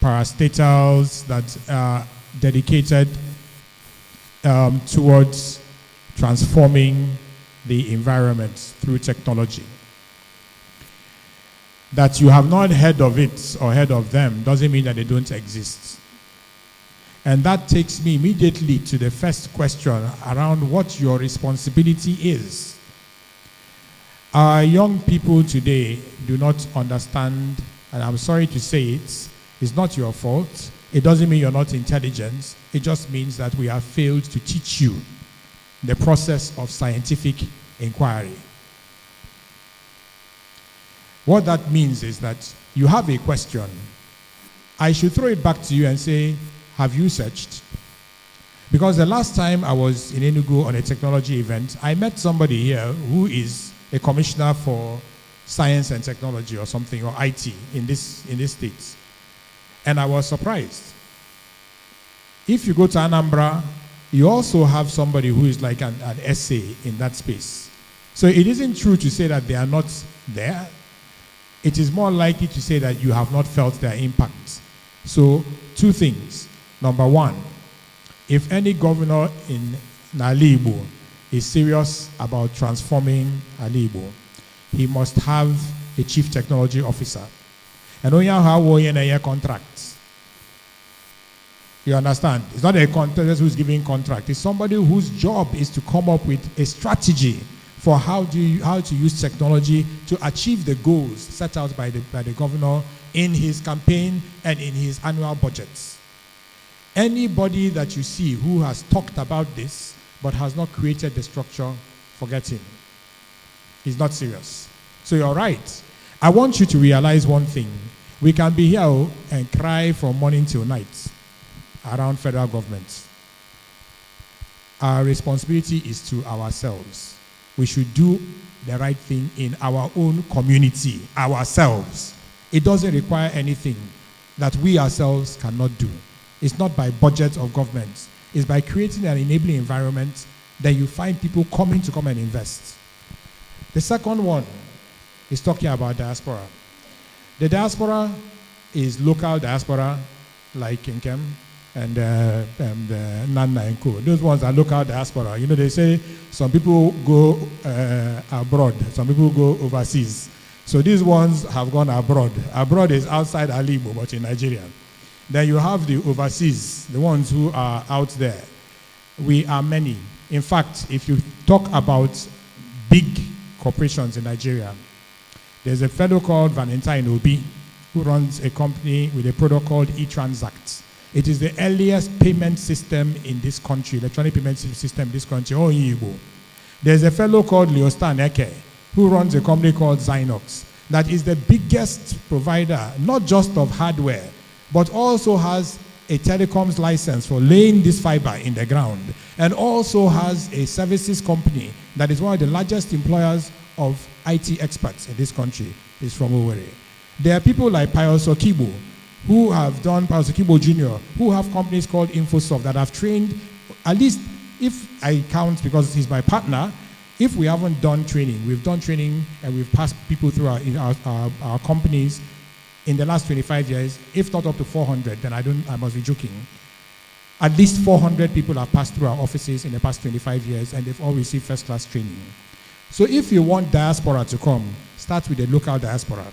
parastatals that are dedicated towards transforming the environment through technology. That you have not heard of it or heard of them doesn't mean that they don't exist. And that takes me immediately to the first question around what your responsibility is. Our young people today do not understand, and I'm sorry to say it's not your fault. It doesn't mean you're not intelligent. It just means that we have failed to teach you the process of scientific inquiry. What that means is that you have a question. I should throw it back to you and say, have you searched? Because the last time I was in Enugu on a technology event, I met somebody here who is a commissioner for science and technology or something, or IT in this state. And I was surprised. If you go to Anambra, you also have somebody who is like an essay in that space. So it isn't true to say that they are not there. It is more likely to say that you have not felt their impact. So, two things. Number one, if any governor in Ndigbo is serious about transforming Ndigbo, he must have a chief technology officer. And only how ONYE contracts. You understand? It's not a contractor who's giving contract. It's somebody whose job is to come up with a strategy for how to use technology to achieve the goals set out by the governor in his campaign and in his annual budgets. Anybody that you see who has talked about this but has not created the structure, forget him. He's not serious. So you're right. I want you to realize one thing. We can be here and cry from morning till night around federal government. Our responsibility is to ourselves. We should do the right thing in our own community, ourselves. It doesn't require anything that we ourselves cannot do. It's not by budget of government. It's by creating an enabling environment that you find people coming to come and invest. The second one is talking about diaspora. The diaspora is local diaspora, like Nkem and Nana and Co. Those ones are local diaspora. You know, they say some people go abroad, some people go overseas. So these ones have gone abroad. Abroad is outside Ndigbo, but in Nigeria. Then you have the overseas, the ones who are out there. We are many. In fact, if you talk about big corporations in Nigeria, there's a fellow called Valentine Obi who runs a company with a product called eTransact. It is the earliest payment system in this country, electronic payment system in this country, ONYE. There's a fellow called Leostan Eke who runs a company called Zynox that is the biggest provider, not just of hardware, but also has a telecoms license for laying this fiber in the ground, and also has a services company that is one of the largest employers of IT experts in this country. Is from Owerri. There are people like Pius Okibo, who have done, Pius Okibo Jr., who have companies called Infosoft that have trained, at least if I count, because he's my partner, if we haven't done training, we've done training and we've passed people through our companies in the last 25 years, if not up to 400, then I must be joking. At least 400 people have passed through our offices in the past 25 years, and they've all received first-class training. So if you want diaspora to come, start with the local diaspora.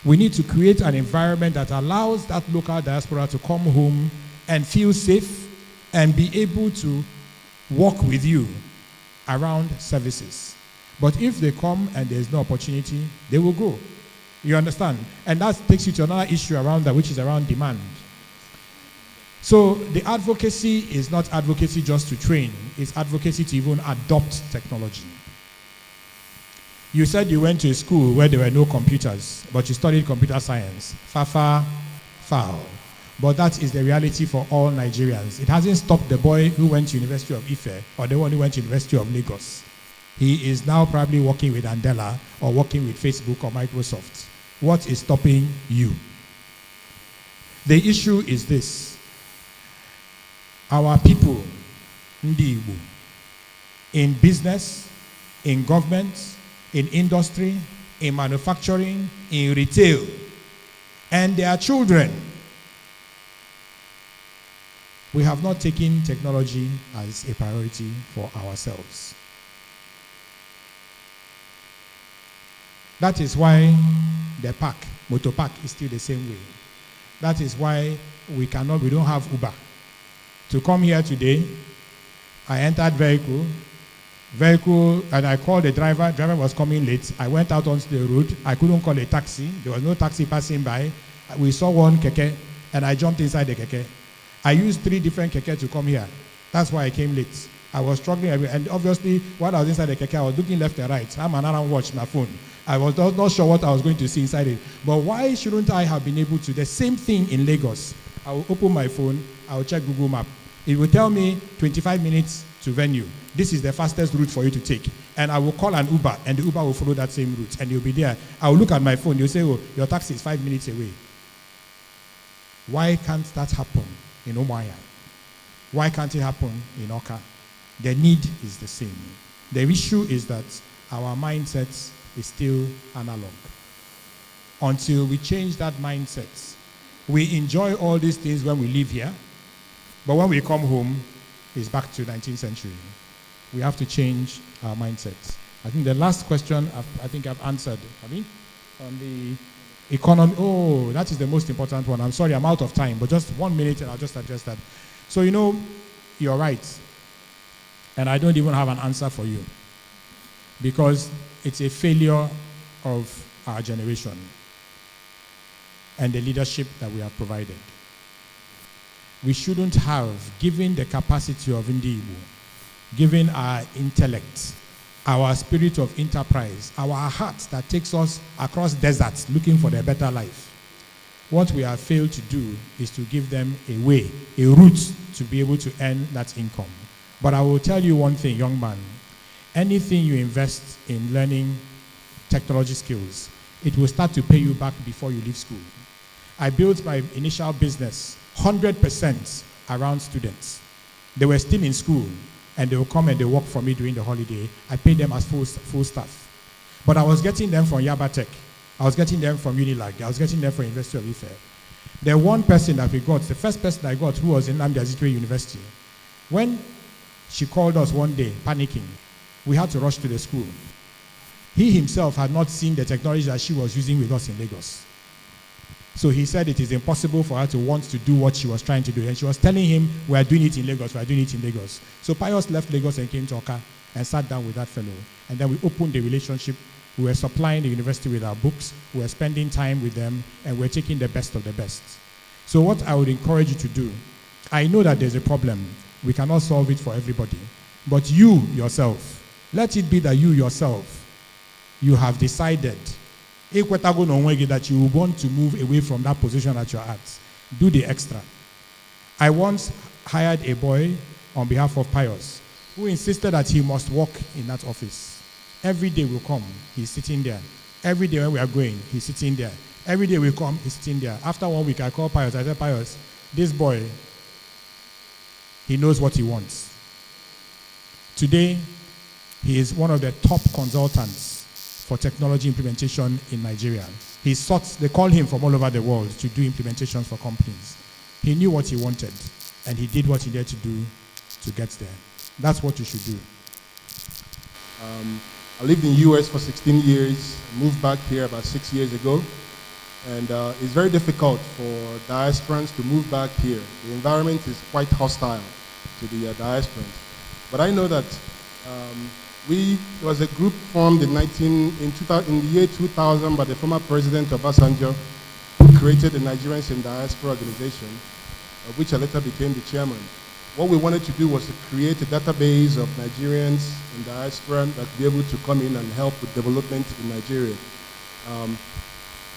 We need to create an environment that allows that local diaspora to come home and feel safe and be able to work with you around services. But if they come and there's no opportunity, they will go. You understand? And that takes you to another issue around that, which is around demand. So the advocacy is not advocacy just to train, it's advocacy to even adopt technology. You said you went to a school where there were no computers, but you studied computer science. Fafa, foul. But that is the reality for all Nigerians. It hasn't stopped the boy who went to University of Ife or the one who went to University of Lagos. He is now probably working with Andela or working with Facebook or Microsoft. What is stopping you? The issue is this. Our people, Ndigbo, in business, in government, in industry, in manufacturing, in retail, and their children, we have not taken technology as a priority for ourselves. That is why the park, motor park, is still the same way. That is why we don't have Uber. To come here today, I entered vehicle, and I called the driver. Driver was coming late. I went out onto the road. I couldn't call a taxi. There was no taxi passing by. We saw one keke, and I jumped inside the keke. I used 3 different keke to come here. That's why I came late. I was struggling, and obviously, while I was inside the keke, I was looking left and right. I'm an alarm watch my phone. I was not sure what I was going to see inside it. But why shouldn't I have been able to? The same thing in Lagos. I will open my phone, I will check Google Map. It will tell me 25 minutes to venue. This is the fastest route for you to take. And I will call an Uber, and the Uber will follow that same route, and you'll be there. I will look at my phone, you'll say, oh, your taxi is 5 minutes away. Why can't that happen in ONYE? Why can't it happen in Oka? The need is the same. The issue is that our mindset is still analog. Until we change that mindset, we enjoy all these things when we live here, but when we come home, it's back to 19th century. We have to change our mindset. I think the last question I think I've answered. I mean, on the economy, oh, that is the most important one. I'm sorry, I'm out of time, but just 1 minute and I'll just address that. So, you know, you're right. And I don't even have an answer for you, because it's a failure of our generation and the leadership that we have provided. We shouldn't have, given the capacity of Ndigbo, given our intellect, our spirit of enterprise, our heart that takes us across deserts looking for a better life. What we have failed to do is to give them a way, a route to be able to earn that income. But I will tell you one thing, young man. Anything you invest in learning technology skills, it will start to pay you back before you leave school. I built my initial business 100% around students. They were still in school, and they will come and they work for me during the holiday. I paid them as full staff. But I was getting them from Yaba Tech. I was getting them from Unilag. I was getting them from University of Ife. The one person that we got, the first person I got, who was in MBA-UZOUKWU University, when she called us one day, panicking, we had to rush to the school. He himself had not seen the technology that she was using with us in Lagos. So he said it is impossible for her to want to do what she was trying to do. And she was telling him, we are doing it in Lagos, we are doing it in Lagos. So Pius left Lagos and came to Oka and sat down with that fellow. And then we opened the relationship. We were supplying the university with our books. We were spending time with them, and we're taking the best of the best. So what I would encourage you to do, I know that there's a problem. We cannot solve it for everybody. But you yourself, let it be that you yourself, you have decided that you want to move away from that position that you're at. Do the extra. I once hired a boy on behalf of Pius who insisted that he must work in that office. Every day we come, he's sitting there. Every day when we are going, he's sitting there. Every day we come, he's sitting there. After 1 week, I called Pius. I said, Pius, this boy, he knows what he wants. Today, he is one of the top consultants for technology implementation in Nigeria. They call him from all over the world to do implementations for companies. He knew what he wanted, and he did what he needed to do to get there. That's what you should do. I lived in the US for 16 years, moved back here about 6 years ago, and it's very difficult for diasporans to move back here. The environment is quite hostile to the diasporans. But I know that there was a group formed in the year 2000 by the former president of Obasanjo, who created the Nigerians in Diaspora organization, of which I later became the chairman. What we wanted to do was to create a database of Nigerians in diaspora that would be able to come in and help with development in Nigeria.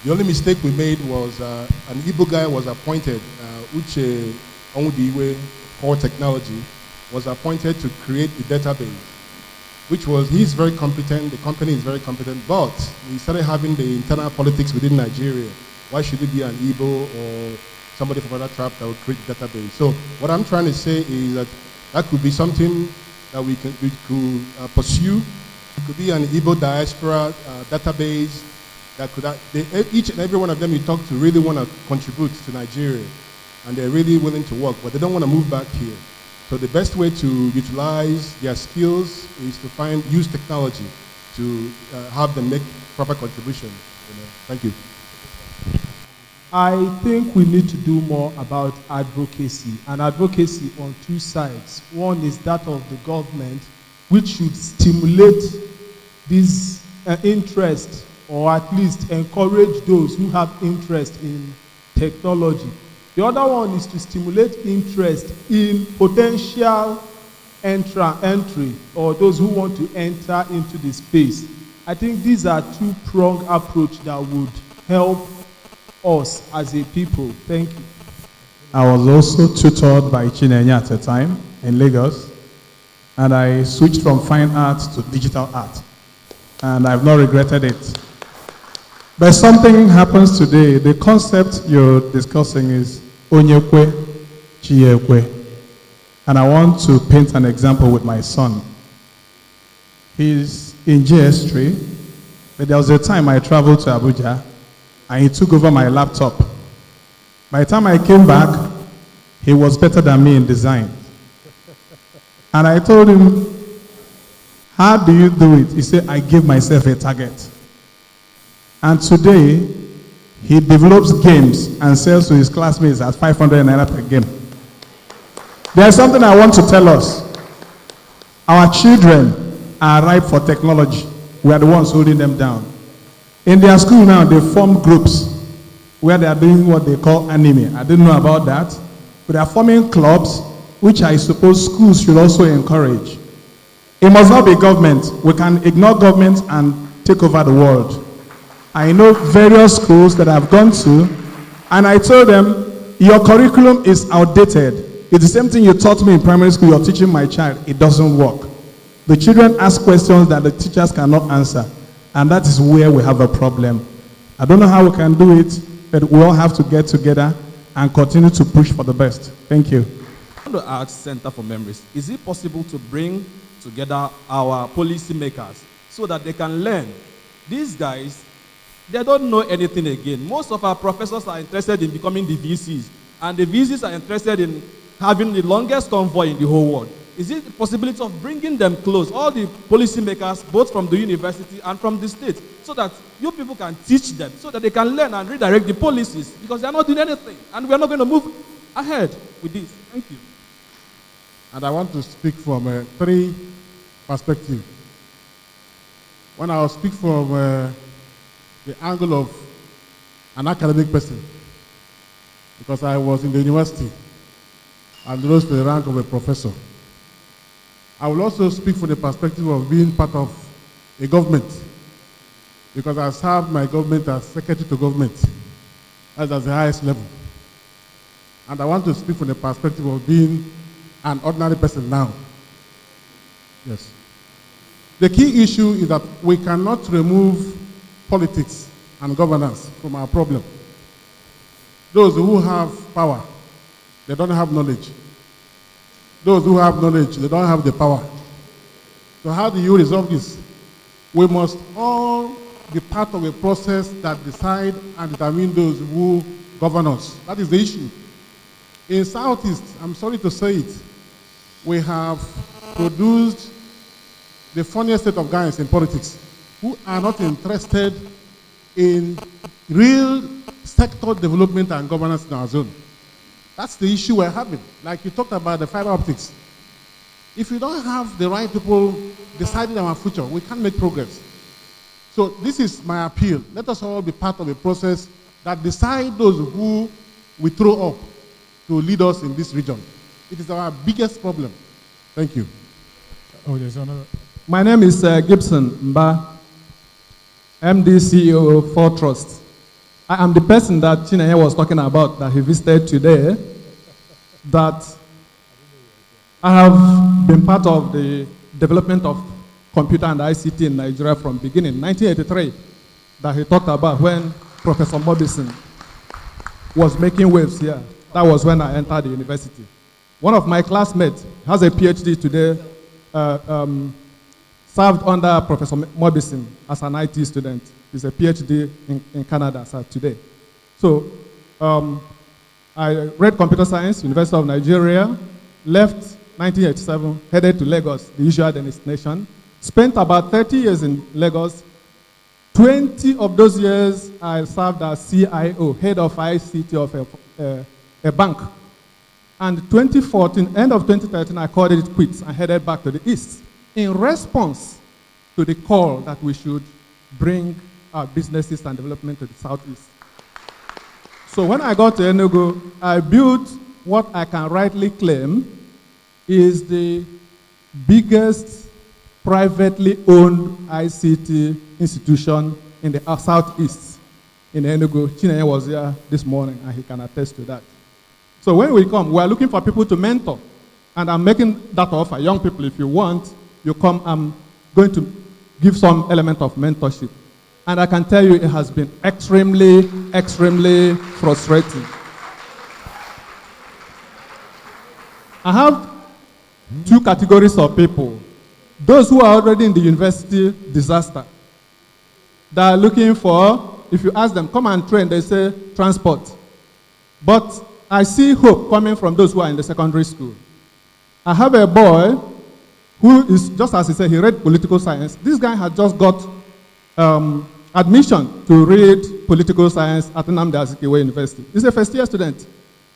The only mistake we made was an Igbo guy was appointed, Uche Onwudiwe, Core Technology, was appointed to create the database. which was he's very competent, the company is very competent, but we started having the internal politics within Nigeria. Why should it be an Igbo or somebody from another tribe that will create a database? So what I'm trying to say is that that could be something that we could pursue. It could be an Igbo diaspora database that could, each and every one of them you talk to really want to contribute to Nigeria, and they're really willing to work, but they don't want to move back here. So the best way to utilize their skills is to use technology to have them make proper contribution. Thank you. I think we need to do more about advocacy, and advocacy on two sides. One is that of the government, which should stimulate this interest, or at least encourage those who have interest in technology. The other one is to stimulate interest in potential entry, or those who want to enter into the space. I think these are two-pronged approach that would help us as a people. Thank you. I was also tutored by CHINENYE at a time in Lagos, and I switched from fine art to digital art, and I've not regretted it. But something happens today. The concept you're discussing is ONYE, EKWE, and I want to paint an example with my son. He's in GS3, but there was a time I traveled to Abuja, and he took over my laptop. By the time I came back, he was better than me in design. And I told him, how do you do it? He said, I give myself a target. And today, he develops games and sells to his classmates at 500 naira per game. There's something I want to tell us. Our children are ripe for technology. We are the ones holding them down. In their school now, they form groups where they are doing what they call anime. I didn't know about that. But they are forming clubs, which I suppose schools should also encourage. It must not be government. We can ignore government and take over the world. I know various schools that I've gone to, and I told them, your curriculum is outdated. It's the same thing you taught me in primary school, you're teaching my child. It doesn't work. The children ask questions that the teachers cannot answer. And that is where we have a problem. I don't know how we can do it, but we all have to get together and continue to push for the best. Thank you. I want to ask Center for Memories, is it possible to bring together our policymakers so that they can learn? These guys, they don't know anything again. Most of our professors are interested in becoming the VCs, and the VCs are interested in having the longest convoy in the whole world. Is it the possibility of bringing them close, all the policymakers, both from the university and from the state, so that you people can teach them, so that they can learn and redirect the policies, because they are not doing anything, and we are not going to move ahead with this. Thank you. And I want to speak from three perspectives. When I will speak from the angle of an academic person, because I was in the university and rose to the rank of a professor. I will also speak from the perspective of being part of a government, because I served my government as secretary to government, as the highest level. And I want to speak from the perspective of being an ordinary person now. Yes. The key issue is that we cannot remove politics and governance from our problem. Those who have power, they don't have knowledge. Those who have knowledge, they don't have the power. So how do you resolve this? We must all be part of a process that decide and determine those who govern us. That is the issue. In Southeast, I'm sorry to say it, we have produced the funniest set of guys in politics who are not interested in real sector development and governance in our zone. That's the issue we're having. Like you talked about the fiber optics. If we don't have the right people deciding our future, we can't make progress. So this is my appeal. Let us all be part of a process that decide those who we throw up to lead us in this region. It is our biggest problem. Thank you. Oh, there's another. My name is Gibson Mba, MD CEO for Trust. I am the person that CHINENYE was talking about that he visited today, that I have been part of the development of computer and ICT in Nigeria from beginning, 1983, that he talked about when Professor Mobison was making waves here. That was when I entered the university. One of my classmates has a PhD today, served under Professor Mobison as an IT student. He's a PhD in Canada today. So I read computer science, University of Nigeria, left 1987, headed to Lagos, the usual destination, spent about 30 years in Lagos. 20 of those years I served as CIO, head of ICT of a bank. And 2014, end of 2013, I called it quits and headed back to the east in response to the call that we should bring our businesses and development to the southeast. So when I got to Enugu, I built what I can rightly claim is the biggest privately owned ICT institution in the southeast in Enugu. CHINENYE was here this morning and he can attest to that. So when we come, we are looking for people to mentor. And I'm making that offer. Young people, if you want, you come, I'm going to give some element of mentorship. And I can tell you it has been extremely, extremely frustrating. I have two categories of people. Those who are already in the university disaster. They are looking for, if you ask them, come and train, they say transport. But I see hope coming from those who are in the secondary school. I have a boy who is, just as he said, he read political science. This guy had just got admission to read political science at Nnamdi Azikiwe University. He's a first-year student.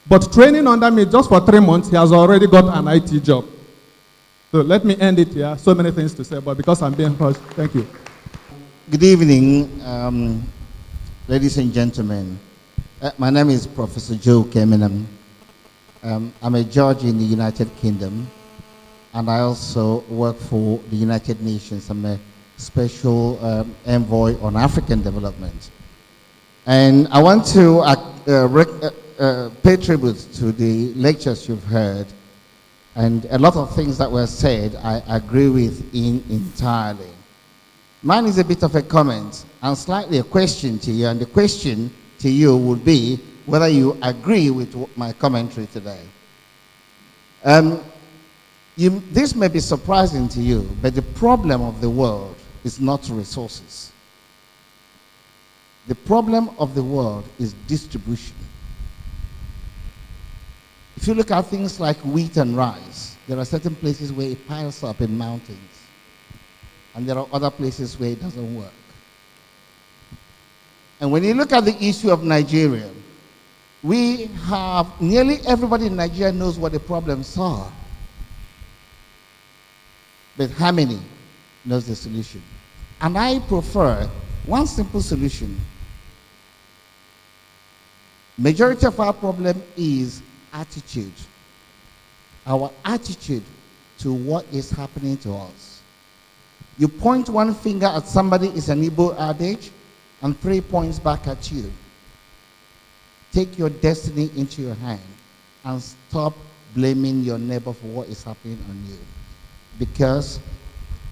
But training under me just for 3 months, he has already got an IT job. So let me end it here. So many things to say, but because I'm being rushed, thank you. Good evening, ladies and gentlemen. My name is Professor Joe Kemenam. I'm a judge in the United Kingdom, and I also work for the United Nations. I'm a special envoy on African development. And I want to pay tribute to the lectures you've heard, and a lot of things that were said I agree with entirely. Mine is a bit of a comment and slightly a question to you, and the question to you would be whether you agree with my commentary today. This may be surprising to you, but the problem of the world is not resources. The problem of the world is distribution. If you look at things like wheat and rice, there are certain places where it piles up in mountains, and there are other places where it doesn't work. And when you look at the issue of Nigeria, we have, nearly everybody in Nigeria knows what the problems are. But how many knows the solution? And I prefer one simple solution. Majority of our problem is attitude. Our attitude to what is happening to us. You point one finger at somebody, is an Igbo adage, and 3 points back at you. Take your destiny into your hand and stop blaming your neighbor for what is happening on you. Because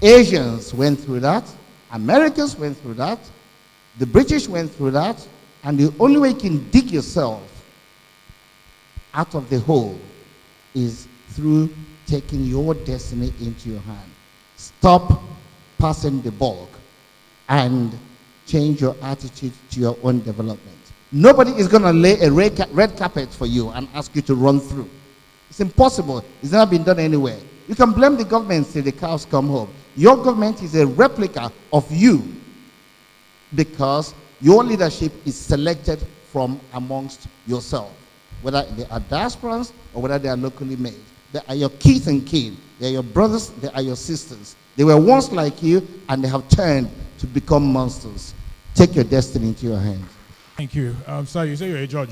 Asians went through that, Americans went through that, the British went through that, and the only way you can dig yourself out of the hole is through taking your destiny into your hand. Stop passing the buck and change your attitude to your own development. Nobody is going to lay a red carpet for you and ask you to run through. It's impossible. It's never been done anywhere. You can blame the government till the cows come home. Your government is a replica of you because your leadership is selected from amongst yourself, whether they are diasporans or whether they are locally made. They are your kith and kin. They are your brothers. They are your sisters. They were once like you, and they have turned to become monsters. Take your destiny into your hands. Thank you. Sir, you say you're a judge.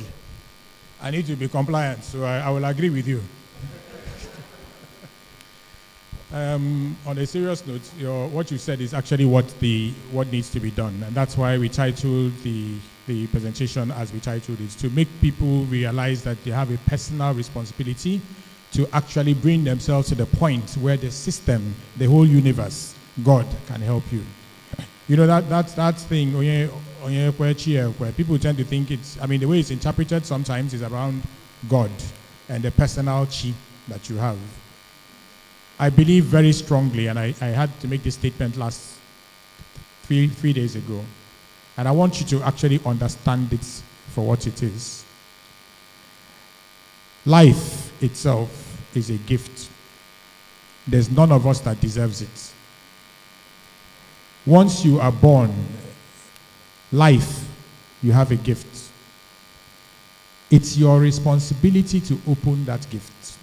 I need to be compliant, so I will agree with you. On a serious note, what you said is actually what needs to be done, and that's why we titled the presentation as we titled it, to make people realize that they have a personal responsibility to actually bring themselves to the point where the system, the whole universe, God can help you. You know, that thing, where people tend to think it's, I mean, the way it's interpreted sometimes is around God and the personal chi that you have. I believe very strongly, and I had to make this statement last three days ago, and I want you to actually understand it for what it is. Life itself is a gift. There's none of us that deserves it. Once you are born, life, you have a gift. It's your responsibility to open that gift.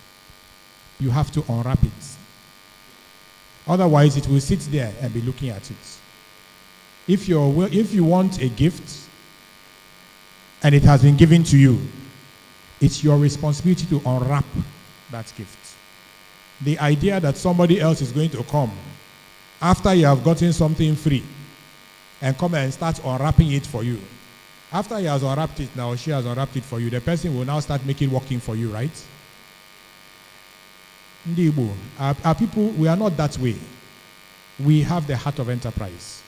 You have to unwrap it. Otherwise, it will sit there and be looking at it. If you want a gift and it has been given to you, it's your responsibility to unwrap that gift. The idea that somebody else is going to come after you have gotten something free and come and start unwrapping it for you. After he has unwrapped it now, she has unwrapped it for you, the person will now start making working for you, right? Ndigbo, our people, we are not that way. We have the heart of enterprise.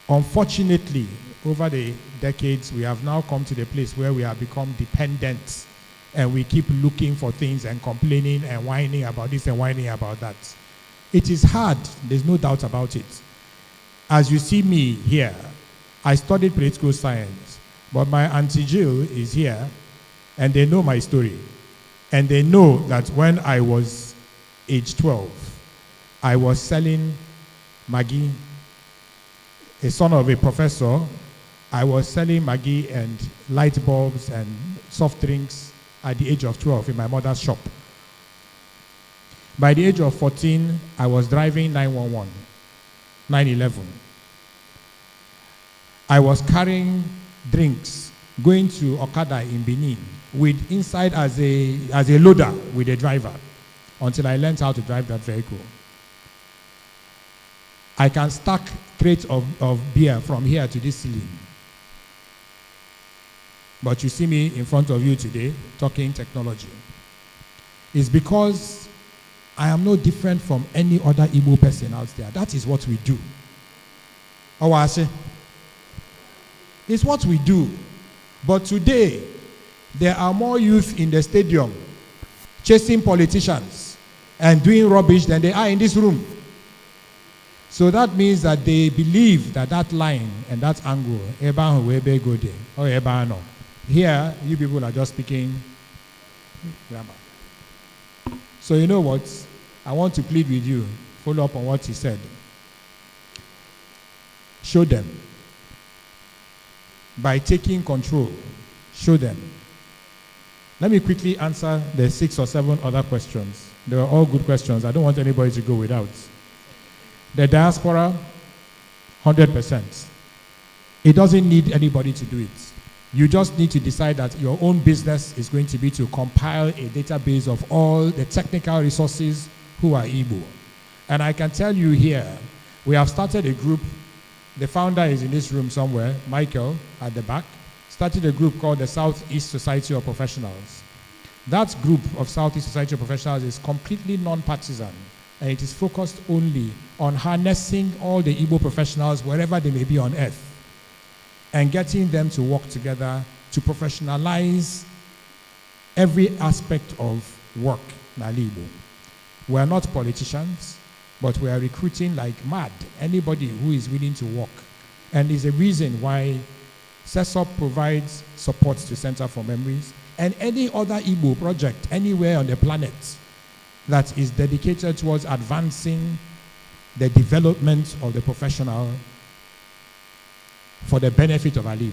Unfortunately, over the decades, we have now come to the place where we have become dependent and we keep looking for things and complaining and whining about this and whining about that. It is hard, there's no doubt about it. As you see me here, I studied political science, but my Auntie Jill is here and they know my story. And they know that when I was age 12, I was selling Maggi, a son of a professor. I was selling Maggi and light bulbs and soft drinks at the age of 12 in my mother's shop. By the age of 14, I was driving 911, 911. I was carrying drinks, going to Okada in Benin, with inside as a loader with a driver, until I learned how to drive that vehicle. I can stack crates of beer from here to this ceiling. But you see me in front of you today talking technology. It's because I am no different from any other Igbo person out there. That is what we do. Awase. It's what we do. But today, there are more youth in the stadium chasing politicians and doing rubbish than they are in this room. So that means that they believe that that line and that angle, here, you people are just speaking grammar. So you know what? I want to plead with you, follow up on what he said. Show them. By taking control, show them. Let me quickly answer the 6 or 7 other questions. They were all good questions. I don't want anybody to go without. The diaspora, 100%. It doesn't need anybody to do it. You just need to decide that your own business is going to be to compile a database of all the technical resources who are Igbo. And I can tell you here, we have started a group. The founder is in this room somewhere, Michael, at the back, started a group called the Southeast Society of Professionals. That group of Southeast Society of Professionals is completely non-partisan, and it is focused only on harnessing all the Igbo professionals wherever they may be on earth and getting them to work together to professionalize every aspect of work in Igbo. We are not politicians, but we are recruiting like mad anybody who is willing to work. And there's a reason why CESOP provides support to Center for Memories and any other Igbo project anywhere on the planet that is dedicated towards advancing the development of the professional for the benefit of Igbo.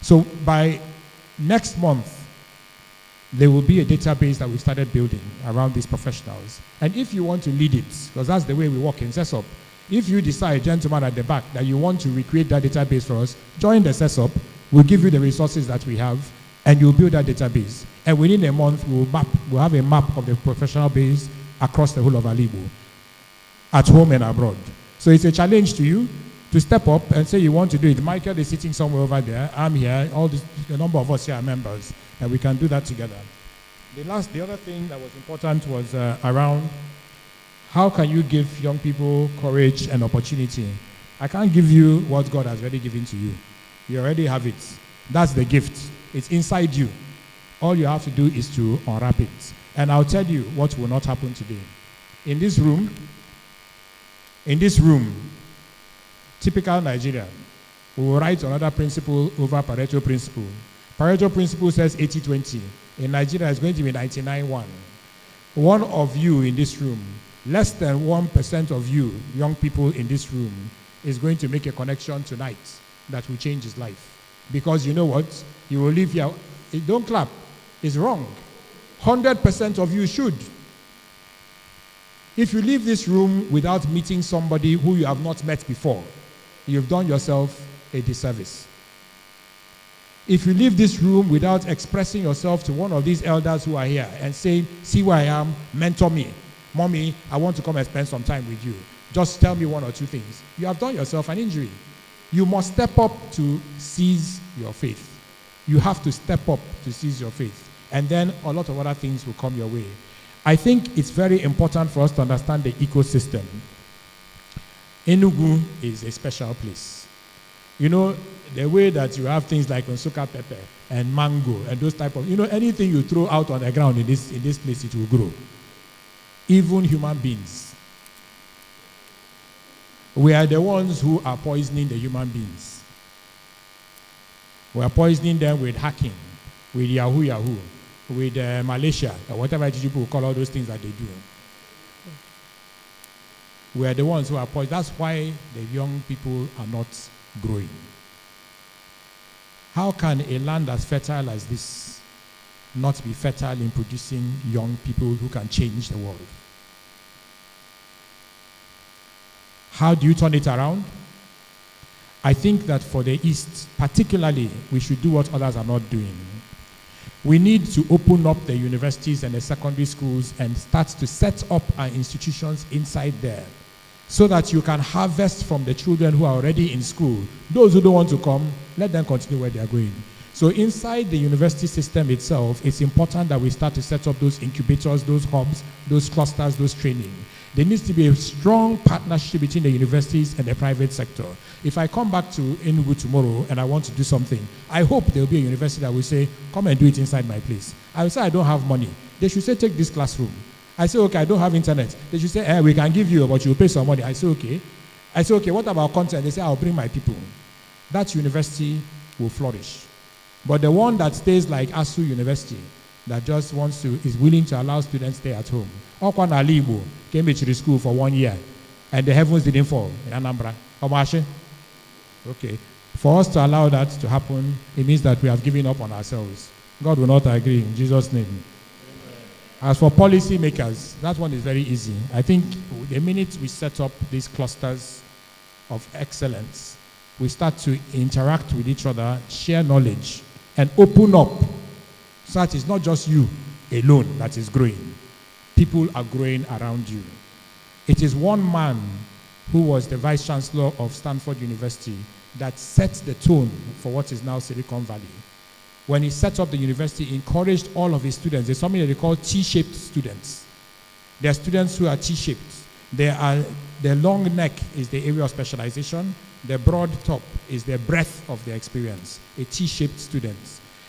So by next month, there will be a database that we started building around these professionals. And if you want to lead it, because that's the way we work in CESOP, if you decide, gentlemen at the back, that you want to recreate that database for us, join the CESOP. We'll give you the resources that we have, and you'll build that database. And within a month, we'll have a map of the professional base across the whole of Igbo, at home and abroad. So it's a challenge to you to step up and say you want to do it. Michael is sitting somewhere over there. I'm here. The number of us here are members, and we can do that together. The other thing that was important was around How can you give young people courage and opportunity? I can't give you what God has already given to you. You already have it. That's the gift. It's inside you. All you have to do is to unwrap it. And I'll tell you what will not happen today. In this room, typical Nigeria, we will write another principle over Pareto principle. Pareto principle says 80-20. In Nigeria, it's going to be 99-1. One of you in this room, less than 1% of you, young people in this room, is going to make a connection tonight that will change his life. Because you know what? You will leave here. Don't clap. It's wrong. 100% of you should. If you leave this room without meeting somebody who you have not met before, you've done yourself a disservice. If you leave this room without expressing yourself to one of these elders who are here and saying, see where I am, mentor me. Mommy, I want to come and spend some time with you. Just tell me one or two things. You have done yourself an injury. You must step up to seize your faith. You have to step up to seize your faith. And then a lot of other things will come your way. I think it's very important for us to understand the ecosystem. Enugu is a special place. You know, the way that you have things like Onsuka pepper and mango and those type of, anything you throw out on the ground in this place, it will grow. Even human beings. We are the ones who are poisoning the human beings. We are poisoning them with hacking, with Yahoo, with Malaysia, or whatever people call all those things that they do. We are the ones who are poisoning. That's why the young people are not growing. How can a land as fertile as this not be fertile in producing young people who can change the world? How do you turn it around? I think that for the East, particularly, we should do what others are not doing. We need to open up the universities and the secondary schools and start to set up our institutions inside there so that you can harvest from the children who are already in school. Those who don't want to come, let them continue where they are going. So inside the university system itself, it's important that we start to set up those incubators, those hubs, those clusters, those training. There needs to be a strong partnership between the universities and the private sector. If I come back to Enugu tomorrow and I want to do something, I hope there will be a university that will say, come and do it inside my place. I will say, I don't have money. They should say, take this classroom. I say, okay, I don't have internet. They should say, we can give you, but you will pay some money. I say, okay. I say, okay, what about content? They say, I'll bring my people. That university will flourish. But the one that stays like ASU University, that just is willing to allow students to stay at home. Okwa na Ndigbo came to the school for 1 year, and the heavens didn't fall in Anambra. Okay. For us to allow that to happen, it means that we have given up on ourselves. God will not agree in Jesus' name. Amen. As for policy makers, that one is very easy. I think the minute we set up these clusters of excellence, we start to interact with each other, share knowledge, and open up. So that it's not just you alone that is growing. People are growing around you. It is one man who was the vice chancellor of Stanford University that set the tone for what is now Silicon Valley. When he set up the university, he encouraged all of his students. There's something that they call T-shaped students. There are students who are T-shaped. The long neck is the area of specialization. The broad top is the breadth of their experience. A T-shaped student.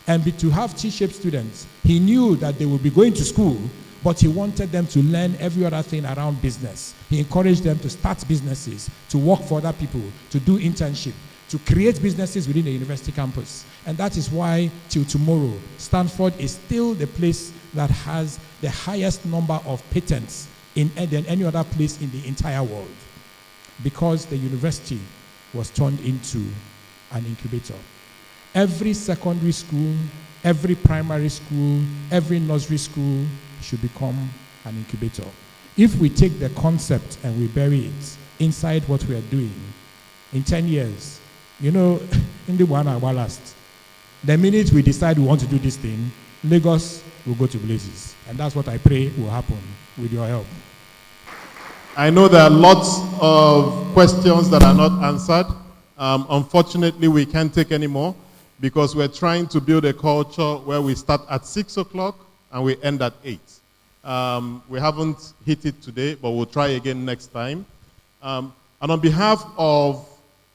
And to have T-shaped students, he knew that they would be going to school, but he wanted them to learn every other thing around business. He encouraged them to start businesses, to work for other people, to do internship, to create businesses within the university campus. And that is why, till tomorrow, Stanford is still the place that has the highest number of patents than any other place in the entire world, because the university was turned into an incubator. Every secondary school, every primary school, every nursery school should become an incubator. If we take the concept and we bury it inside what we are doing, in 10 years, Ndigbo will last. The minute we decide we want to do this thing, Lagos will go to blazes. And that's what I pray will happen with your help. I know there are lots of questions that are not answered. Unfortunately, we can't take any more, because we're trying to build a culture where we start at 6 o'clock and we end at 8. We haven't hit it today, but we'll try again next time. And on behalf of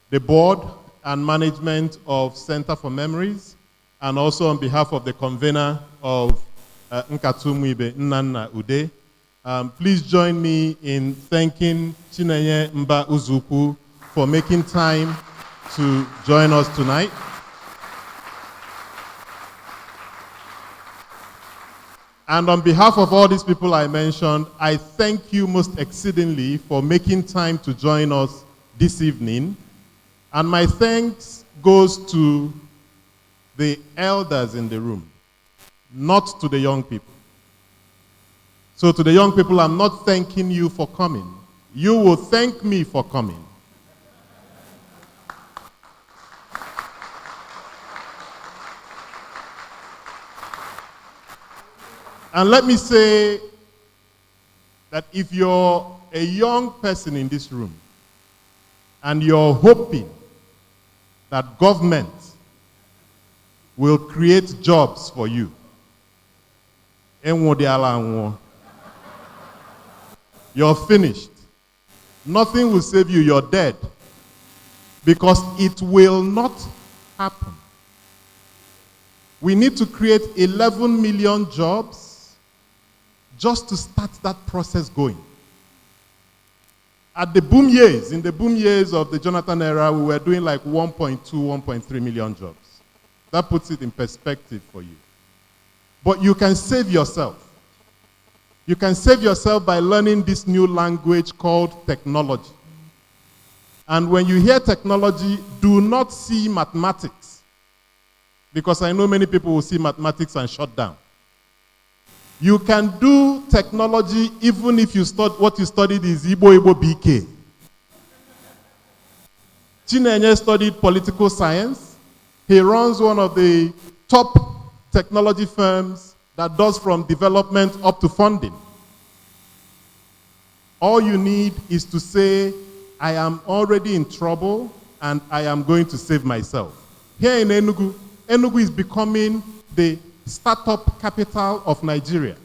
the board and management of Center for Memories, and also on behalf of the convener of Nkata Umuibe, Nnanna Ude, please join me in thanking CHINENYE MBA-UZOUKWU for making time to join us tonight. And on behalf of all these people I mentioned, I thank you most exceedingly for making time to join us this evening. And my thanks goes to the elders in the room, not to the young people. So to the young people, I'm not thanking you for coming. You will thank me for coming. And let me say that if you're a young person in this room and you're hoping that government will create jobs for you, you're finished. Nothing will save you, you're dead. Because it will not happen. We need to create 11 million jobs just to start that process going. At the boom years, in the boom years of the Jonathan era, we were doing like 1.2, 1.3 million jobs. That puts it in perspective for you. But you can save yourself. You can save yourself by learning this new language called technology. And when you hear technology, do not see mathematics. Because I know many people will see mathematics and shut down. You can do technology even if you what you studied is Igbo BK. CHINENYE studied political science. He runs one of the top technology firms that does from development up to funding. All you need is to say, I am already in trouble and I am going to save myself. Here in Enugu, Enugu is becoming the startup capital of Nigeria.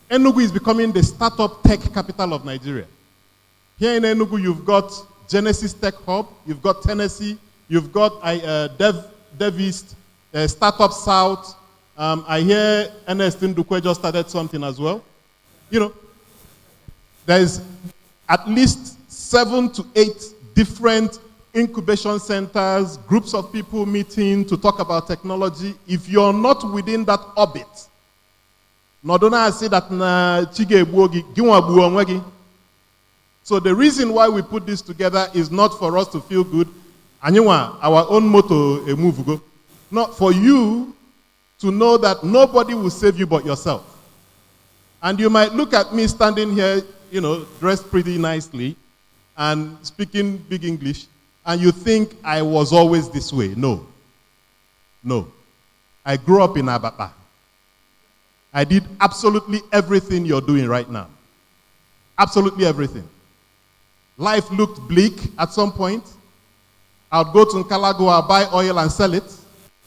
Enugu is becoming the startup tech capital of Nigeria. Here in Enugu, you've got Genesis Tech Hub, you've got Tennessee, you've got Dev East, Startup South. I hear Ndigbo just started something as well. You know, there's at least 7 to 8 different incubation centers, groups of people meeting to talk about technology. If you're not within that orbit, Nodona say that na chige buogi, giwa buonwegi. So the reason why we put this together is not for us to feel good. Anyiwa, our own motto, a move go. Not for you to know that nobody will save you but yourself. And you might look at me standing here, you know, dressed pretty nicely and speaking big English, and you think I was always this way. No. No. I grew up in Abapa. I did absolutely everything you're doing right now. Absolutely everything. Life looked bleak at some point. I'd go to Nkalago, I'd buy oil and sell it.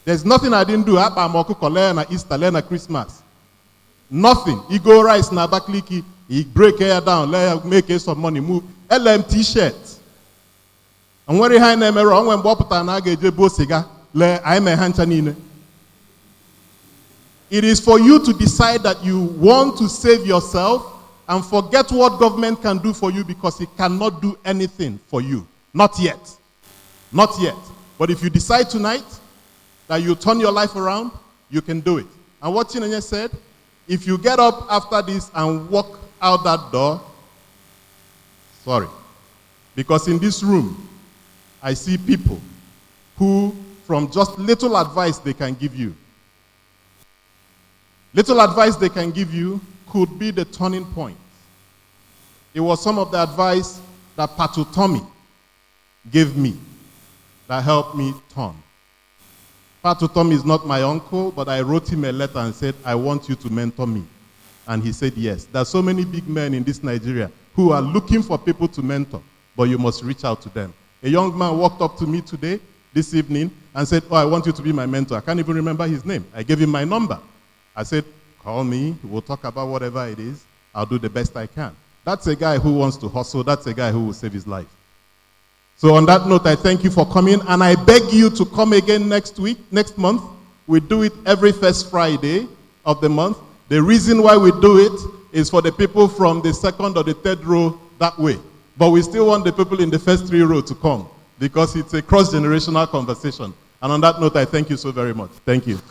There's nothing I didn't do. I Easter, learn Christmas. Nothing. You go rice na bakliki, you break hair down, make some money, move. LM t-shirt. And when I never wrong when Bopata na geje bo siga, le I me hanchanine. It is for you to decide that you want to save yourself and forget what government can do for you because it cannot do anything for you. Not yet. Not yet. But if you decide tonight that you turn your life around, you can do it. And what CHINENYE said, if you get up after this and walk out that door, sorry. Because in this room, I see people who, from just little advice they can give you, little advice they can give you could be the turning point. It was some of the advice that Patu Tommy gave me that helped me turn. Patu Tommy is not my uncle, but I wrote him a letter and said, I want you to mentor me. And he said yes. There are so many big men in this Nigeria who are looking for people to mentor, but you must reach out to them. A young man walked up to me today, this evening, and said, oh, I want you to be my mentor. I can't even remember his name. I gave him my number. I said, call me. We'll talk about whatever it is. I'll do the best I can. That's a guy who wants to hustle. That's a guy who will save his life. So on that note, I thank you for coming, and I beg you to come again next month. We do it every first Friday of the month. The reason why we do it is for the people from the second or the third row that way. But we still want the people in the first 3 rows to come because it's a cross-generational conversation. And on that note, I thank you so very much. Thank you.